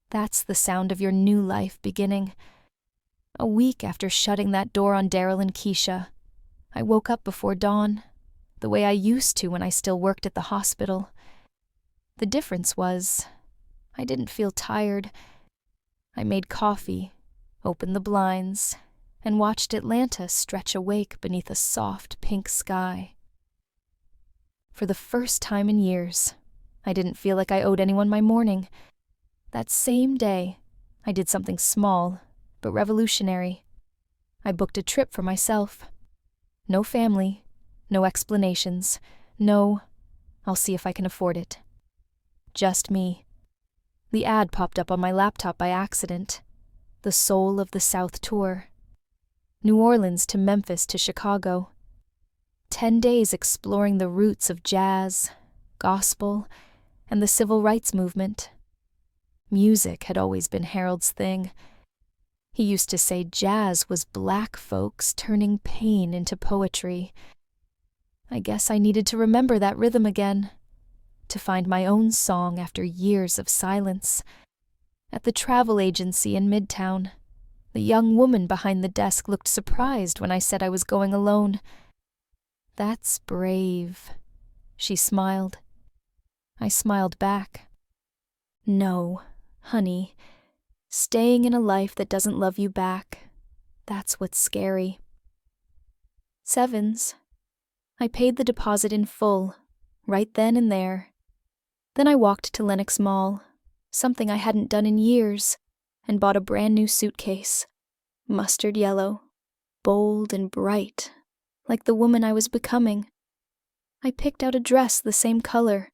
that's the sound of your new life beginning. A week after shutting that door on Daryl and Keisha, I woke up before dawn, the way I used to when I still worked at the hospital. The difference was, I didn't feel tired. I made coffee, opened the blinds, and watched Atlanta stretch awake beneath a soft pink sky. For the first time in years, I didn't feel like I owed anyone my morning. That same day, I did something small, but revolutionary. I booked a trip for myself. No family, no explanations, no, "I'll see if I can afford it." Just me. The ad popped up on my laptop by accident. The Soul of the South tour. New Orleans to Memphis to Chicago. 10 days exploring the roots of jazz, gospel, and the civil rights movement. Music had always been Harold's thing. He used to say jazz was black folks turning pain into poetry. I guess I needed to remember that rhythm again, to find my own song after years of silence. At the travel agency in Midtown, the young woman behind the desk looked surprised when I said I was going alone. "That's brave," she smiled. I smiled back. "No, honey, staying in a life that doesn't love you back, that's what's scary." Sevens. I paid the deposit in full, right then and there. Then I walked to Lenox Mall, something I hadn't done in years, and bought a brand new suitcase. Mustard yellow, bold and bright, like the woman I was becoming. I picked out a dress the same color,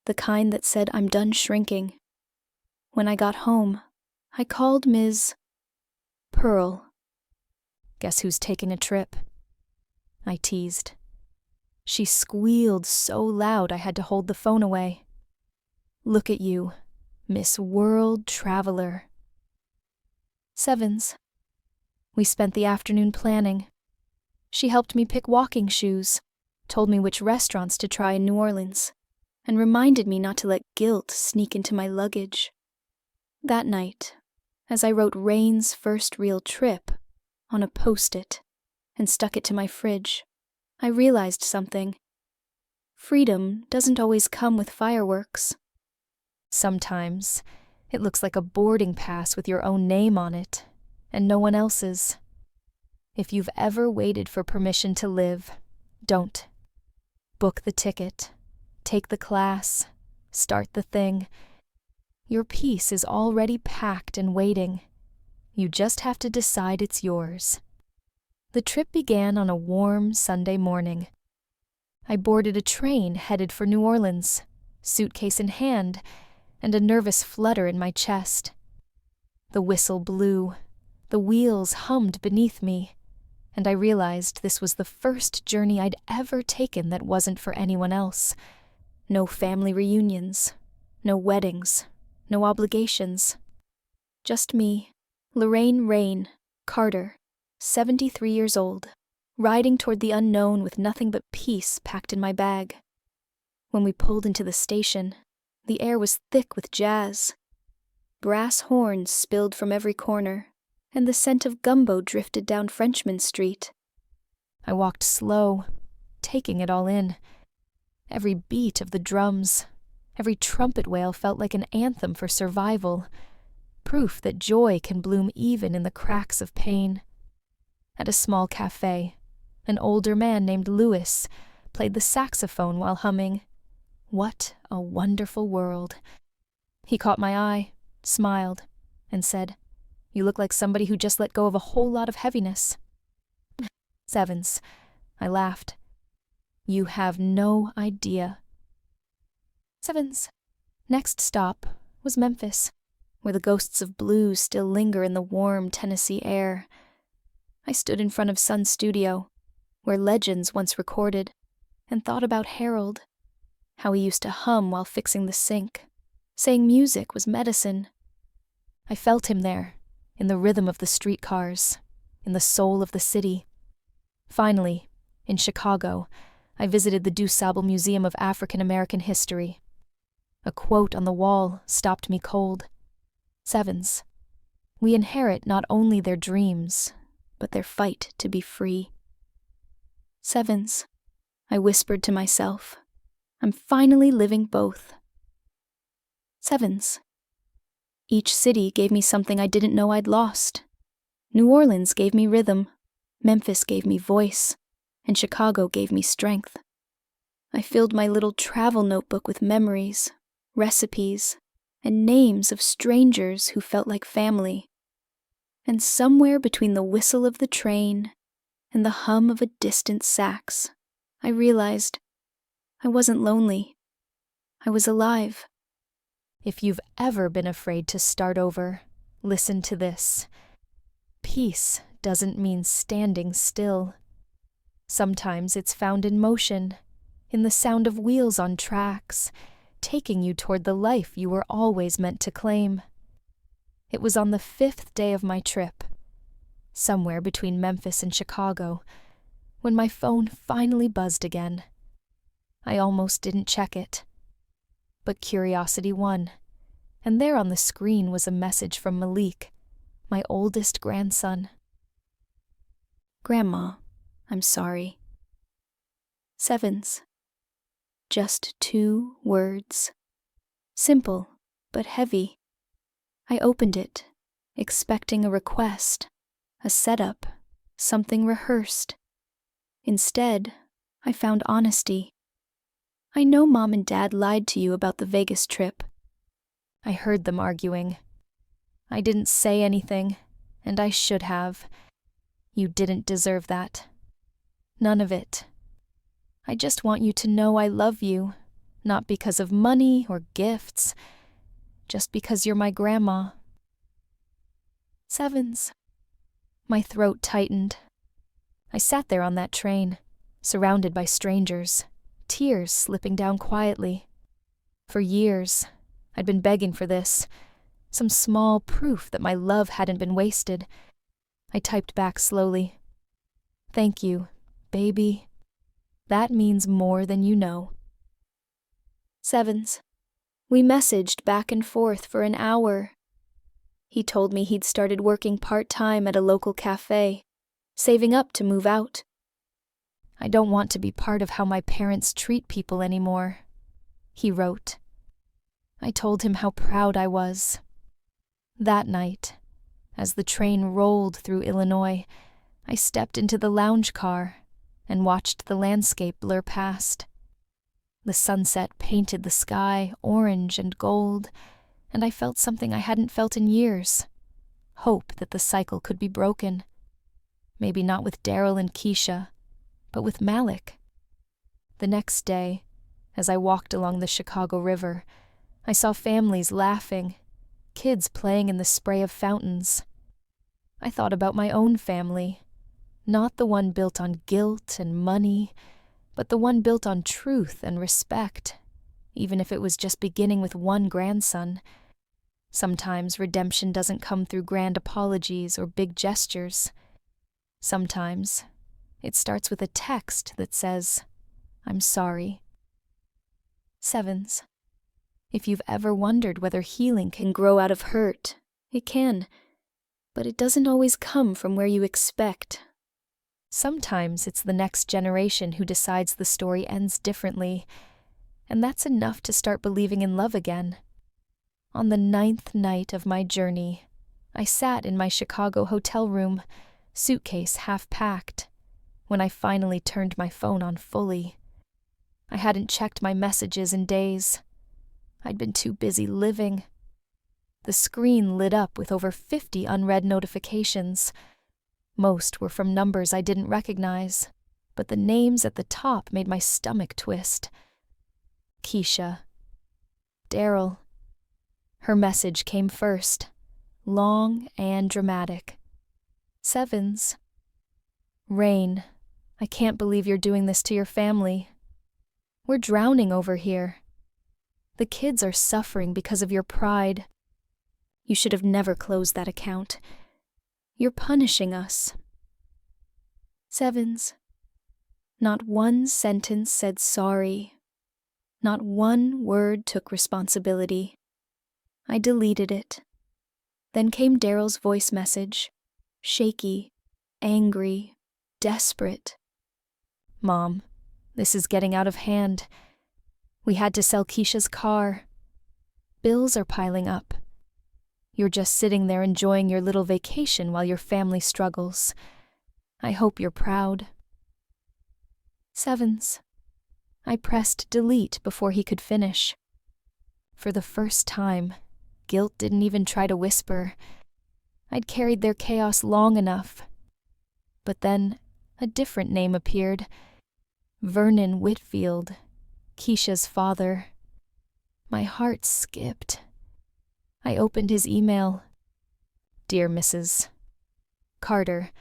the kind that said "I'm done shrinking." When I got home, I called Ms. Pearl. "Guess who's taking a trip?" I teased. She squealed so loud I had to hold the phone away. "Look at you, Miss World Traveler." Sevens. We spent the afternoon planning. She helped me pick walking shoes, told me which restaurants to try in New Orleans, and reminded me not to let guilt sneak into my luggage. That night, as I wrote Rain's first real trip on a Post-it and stuck it to my fridge, I realized something. Freedom doesn't always come with fireworks. Sometimes it looks like a boarding pass with your own name on it, and no one else's. If you've ever waited for permission to live, don't. Book the ticket, take the class, start the thing. Your piece is already packed and waiting. You just have to decide it's yours. The trip began on a warm Sunday morning. I boarded a train headed for New Orleans, suitcase in hand, and a nervous flutter in my chest. The whistle blew, the wheels hummed beneath me, and I realized this was the first journey I'd ever taken that wasn't for anyone else. No family reunions, no weddings, no obligations. Just me, Lorraine Rain, Carter, 73 years old, riding toward the unknown with nothing but peace packed in my bag. When we pulled into the station, the air was thick with jazz. Brass horns spilled from every corner, and the scent of gumbo drifted down Frenchman Street. I walked slow, taking it all in. Every beat of the drums, every trumpet wail felt like an anthem for survival, proof that joy can bloom even in the cracks of pain. At a small cafe, an older man named Louis played the saxophone while humming, "What a Wonderful World." He caught my eye, smiled, and said, "You look like somebody who just let go of a whole lot of heaviness." Sevens. I laughed. You have no idea. Sevens. Next stop was Memphis, where the ghosts of blues still linger in the warm Tennessee air. I stood in front of Sun's studio, where legends once recorded, and thought about Harold, how he used to hum while fixing the sink, saying music was medicine. I felt him there, in the rhythm of the streetcars, in the soul of the city. Finally, in Chicago, I visited the DuSable Museum of African American History. A quote on the wall stopped me cold. Sevens. We inherit not only their dreams, but their fight to be free. Sevens. I whispered to myself. I'm finally living both. Sevens. Each city gave me something I didn't know I'd lost. New Orleans gave me rhythm, Memphis gave me voice, and Chicago gave me strength. I filled my little travel notebook with memories, recipes, and names of strangers who felt like family. And somewhere between the whistle of the train and the hum of a distant sax, I realized I wasn't lonely. I was alive. If you've ever been afraid to start over, listen to this. Peace doesn't mean standing still. Sometimes it's found in motion, in the sound of wheels on tracks, taking you toward the life you were always meant to claim. It was on the 5th day of my trip, somewhere between Memphis and Chicago, when my phone finally buzzed again. I almost didn't check it. But curiosity won, and there on the screen was a message from Malik, my oldest grandson. Grandma, I'm sorry. Sevens. Just 2 words. Simple, but heavy. I opened it, expecting a request, a setup, something rehearsed. Instead, I found honesty. I know Mom and Dad lied to you about the Vegas trip. I heard them arguing. I didn't say anything, and I should have. You didn't deserve that. None of it. I just want you to know I love you, not because of money or gifts, just because you're my grandma. Sevens. My throat tightened. I sat there on that train, surrounded by strangers, tears slipping down quietly. For years, I'd been begging for this, some small proof that my love hadn't been wasted. I typed back slowly. Thank you, baby. That means more than you know. Sevens. We messaged back and forth for an hour. He told me he'd started working part-time at a local cafe, saving up to move out. I don't want to be part of how my parents treat people anymore, he wrote. I told him how proud I was. That night, as the train rolled through Illinois, I stepped into the lounge car and watched the landscape blur past. The sunset painted the sky orange and gold, and I felt something I hadn't felt in years, hope that the cycle could be broken. Maybe not with Daryl and Keisha, but with Malik. The next day, as I walked along the Chicago River, I saw families laughing, kids playing in the spray of fountains. I thought about my own family, not the one built on guilt and money, but the one built on truth and respect, even if it was just beginning with one grandson. Sometimes redemption doesn't come through grand apologies or big gestures. Sometimes it starts with a text that says, "I'm sorry." Sevens. If you've ever wondered whether healing can grow out of hurt, it can, but it doesn't always come from where you expect. Sometimes it's the next generation who decides the story ends differently, and that's enough to start believing in love again. On the 9th night of my journey, I sat in my Chicago hotel room, suitcase half packed, when I finally turned my phone on fully. I hadn't checked my messages in days. I'd been too busy living. The screen lit up with over 50 unread notifications. Most were from numbers I didn't recognize, but the names at the top made my stomach twist. Keisha. Daryl. Her message came first, long and dramatic. Sevens. Rain, I can't believe you're doing this to your family. We're drowning over here. The kids are suffering because of your pride. You should have never closed that account. You're punishing us. Sevens. Not one sentence said sorry. Not one word took responsibility. I deleted it. Then came Daryl's voice message, shaky, angry, desperate. "Mom, this is getting out of hand. We had to sell Keisha's car. Bills are piling up. You're just sitting there enjoying your little vacation while your family struggles. I hope you're proud." Sevens. I pressed delete before he could finish. For the first time, guilt didn't even try to whisper. I'd carried their chaos long enough. But then a different name appeared. Vernon Whitfield, Keisha's father. My heart skipped. I opened his email. "Dear Mrs. Carter,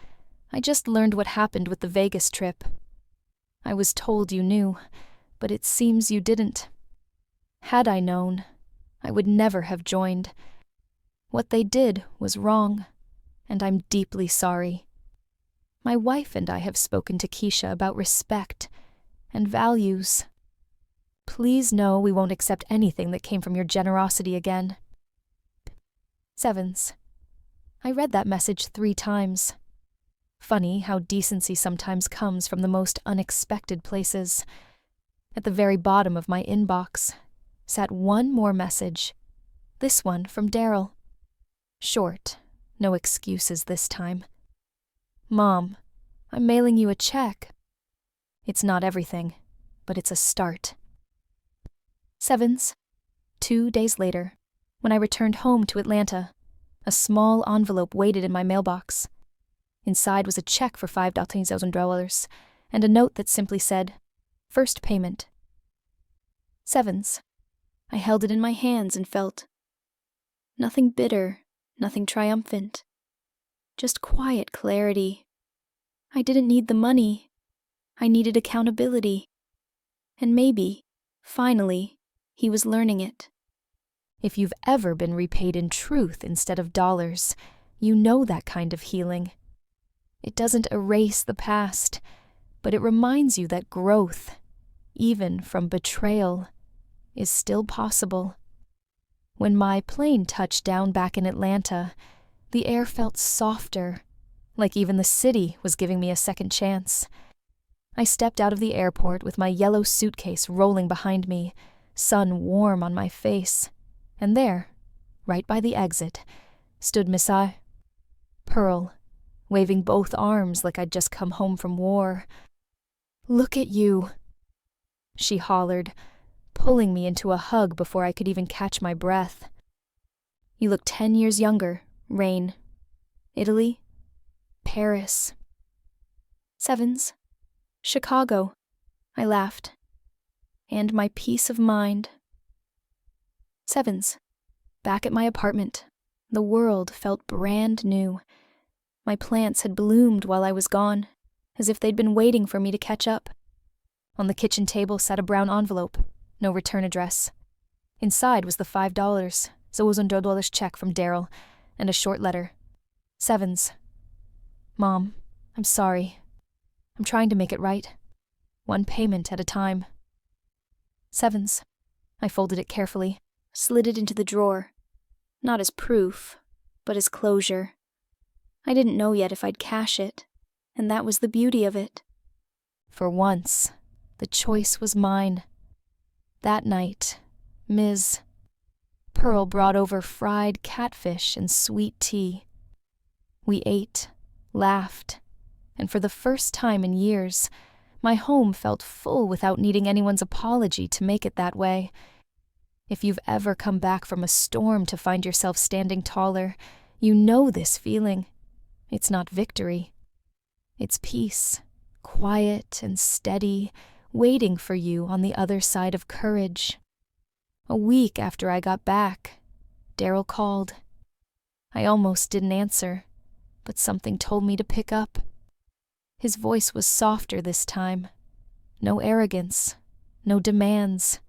I just learned what happened with the Vegas trip. I was told you knew, but it seems you didn't. Had I known, I would never have joined. What they did was wrong, and I'm deeply sorry. My wife and I have spoken to Keisha about respect and values. Please know we won't accept anything that came from your generosity again." Sevens. I read that message 3 times. Funny how decency sometimes comes from the most unexpected places. At the very bottom of my inbox sat one more message, this one from Daryl. Short, no excuses this time. "Mom, I'm mailing you a check. It's not everything, but it's a start." Sevens. 2 days later, when I returned home to Atlanta, a small envelope waited in my mailbox. Inside was a check for $5,000 and a note that simply said, "First payment." Sevens. I held it in my hands and felt nothing bitter, nothing triumphant, just quiet clarity. I didn't need the money. I needed accountability. And maybe, finally, he was learning it. If you've ever been repaid in truth instead of dollars, you know that kind of healing. It doesn't erase the past, but it reminds you that growth, even from betrayal, is still possible. When my plane touched down back in Atlanta, the air felt softer, like even the city was giving me a second chance. I stepped out of the airport with my yellow suitcase rolling behind me, sun warm on my face, and there, right by the exit, stood Miss Pearl, waving both arms like I'd just come home from war. "Look at you," she hollered, pulling me into a hug before I could even catch my breath. "You look 10 years younger, Rain," Italy, Paris. Sevens, Chicago, I laughed. And my peace of mind. Sevens, back at my apartment. The world felt brand new. My plants had bloomed while I was gone, as if they'd been waiting for me to catch up. On the kitchen table sat a brown envelope, no return address. Inside was the $5, $200 check from Daryl, and a short letter. Sevens. Mom, I'm sorry. I'm trying to make it right. One payment at a time. Sevens. I folded it carefully, slid it into the drawer. Not as proof, but as closure. I didn't know yet if I'd cash it, and that was the beauty of it. For once, the choice was mine. That night, Ms. Pearl brought over fried catfish and sweet tea. We ate, laughed, and for the first time in years, my home felt full without needing anyone's apology to make it that way. If you've ever come back from a storm to find yourself standing taller, you know this feeling. It's not victory. It's peace, quiet and steady, waiting for you on the other side of courage. A week after I got back, Daryl called. I almost didn't answer, but something told me to pick up. His voice was softer this time. No arrogance, no demands.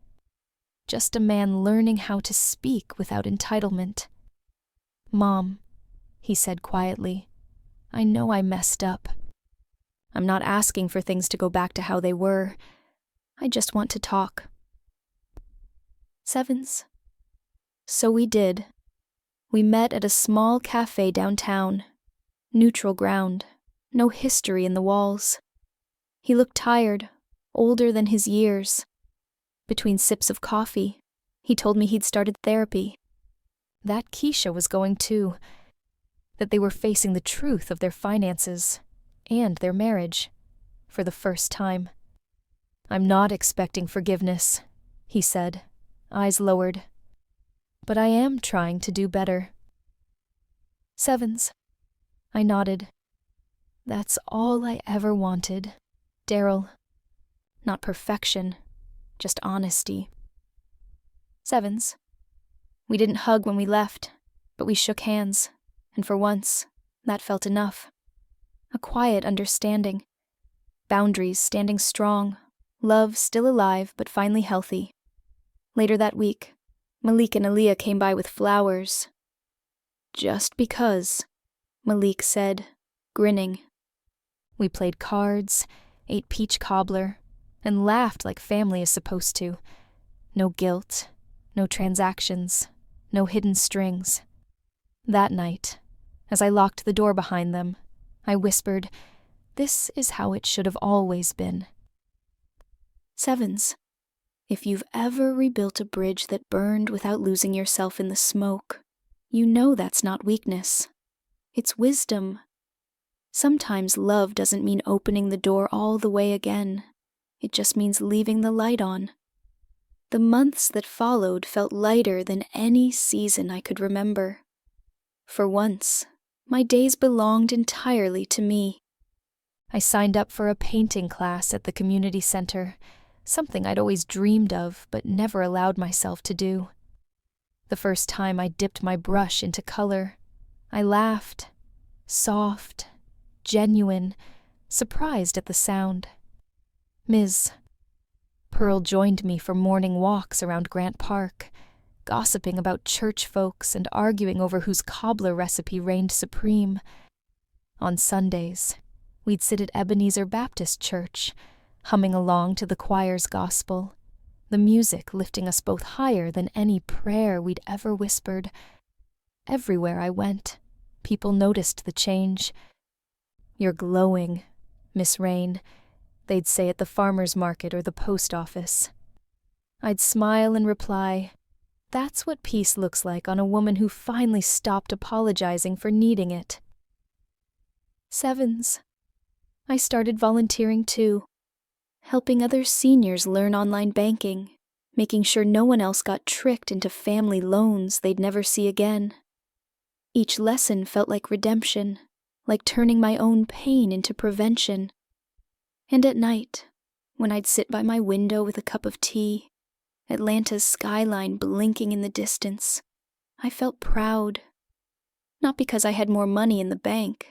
Just a man learning how to speak without entitlement. Mom, he said quietly, I know I messed up. I'm not asking for things to go back to how they were. I just want to talk. Sevens. So we did. We met at a small cafe downtown. Neutral ground. No history in the walls. He looked tired, older than his years. Between sips of coffee, he told me he'd started therapy. That Keisha was going too. That they were facing the truth of their finances and their marriage for the first time. I'm not expecting forgiveness, he said, eyes lowered. But I am trying to do better. Sevens. I nodded. That's all I ever wanted, Daryl. Not perfection, just honesty. Sevens. We didn't hug when we left, but we shook hands, and for once, that felt enough. A quiet understanding. Boundaries standing strong, love still alive but finally healthy. Later that week, Malik and Aaliyah came by with flowers. Just because, Malik said, grinning. We played cards, ate peach cobbler, and laughed like family is supposed to. No guilt, no transactions, no hidden strings. That night, as I locked the door behind them, I whispered, this is how it should have always been. Sevens. If you've ever rebuilt a bridge that burned without losing yourself in the smoke, you know that's not weakness. It's wisdom. Sometimes love doesn't mean opening the door all the way again. It just means leaving the light on. The months that followed felt lighter than any season I could remember. For once, my days belonged entirely to me. I signed up for a painting class at the community center, something I'd always dreamed of but never allowed myself to do. The first time I dipped my brush into color, I laughed, soft, genuine, surprised at the sound. Ms. Pearl joined me for morning walks around Grant Park, gossiping about church folks and arguing over whose cobbler recipe reigned supreme. On Sundays, we'd sit at Ebenezer Baptist Church, humming along to the choir's gospel, the music lifting us both higher than any prayer we'd ever whispered. Everywhere I went, people noticed the change. You're glowing, Miss Rain, they'd say at the farmer's market or the post office. I'd smile and reply, that's what peace looks like on a woman who finally stopped apologizing for needing it. Sevens. I started volunteering too, helping other seniors learn online banking, making sure no one else got tricked into family loans they'd never see again. Each lesson felt like redemption, like turning my own pain into prevention. And at night, when I'd sit by my window with a cup of tea, Atlanta's skyline blinking in the distance, I felt proud. Not because I had more money in the bank,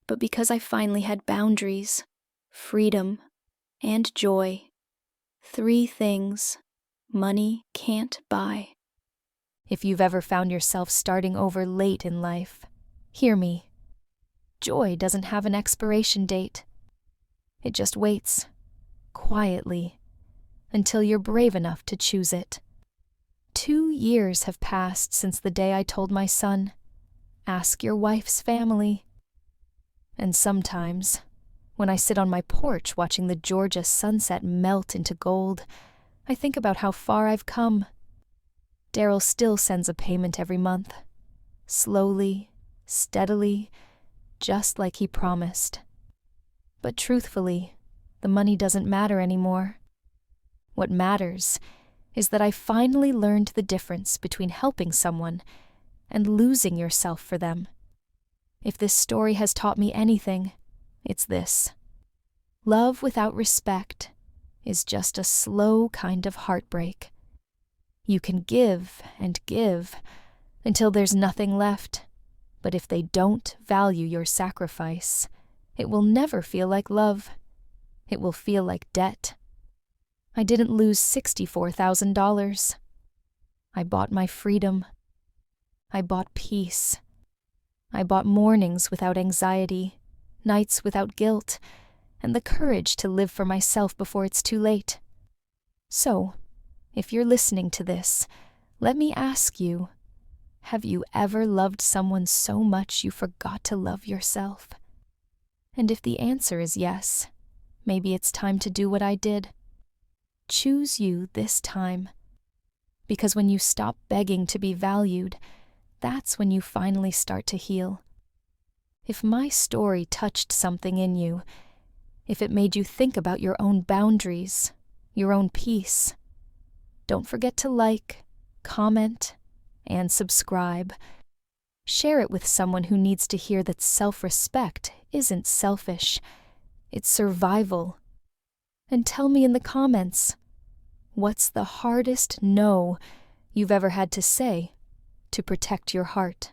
but because I finally had boundaries, freedom, and joy. 3 things money can't buy. If you've ever found yourself starting over late in life, hear me. Joy doesn't have an expiration date. It just waits, quietly, until you're brave enough to choose it. 2 years have passed since the day I told my son, "Ask your wife's family." And sometimes, when I sit on my porch watching the Georgia sunset melt into gold, I think about how far I've come. Daryl still sends a payment every month, slowly, steadily, just like he promised. But truthfully, the money doesn't matter anymore. What matters is that I finally learned the difference between helping someone and losing yourself for them. If this story has taught me anything, it's this. Love without respect is just a slow kind of heartbreak. You can give and give until there's nothing left, but if they don't value your sacrifice, it will never feel like love. It will feel like debt. I didn't lose $64,000. I bought my freedom. I bought peace. I bought mornings without anxiety, nights without guilt, and the courage to live for myself before it's too late. So, if you're listening to this, let me ask you, have you ever loved someone so much you forgot to love yourself? And if the answer is yes, maybe it's time to do what I did. Choose you this time. Because when you stop begging to be valued, that's when you finally start to heal. If my story touched something in you, if it made you think about your own boundaries, your own peace, don't forget to like, comment, and subscribe. Share it with someone who needs to hear that self-respect isn't selfish, it's survival. And tell me in the comments, what's the hardest no you've ever had to say to protect your heart?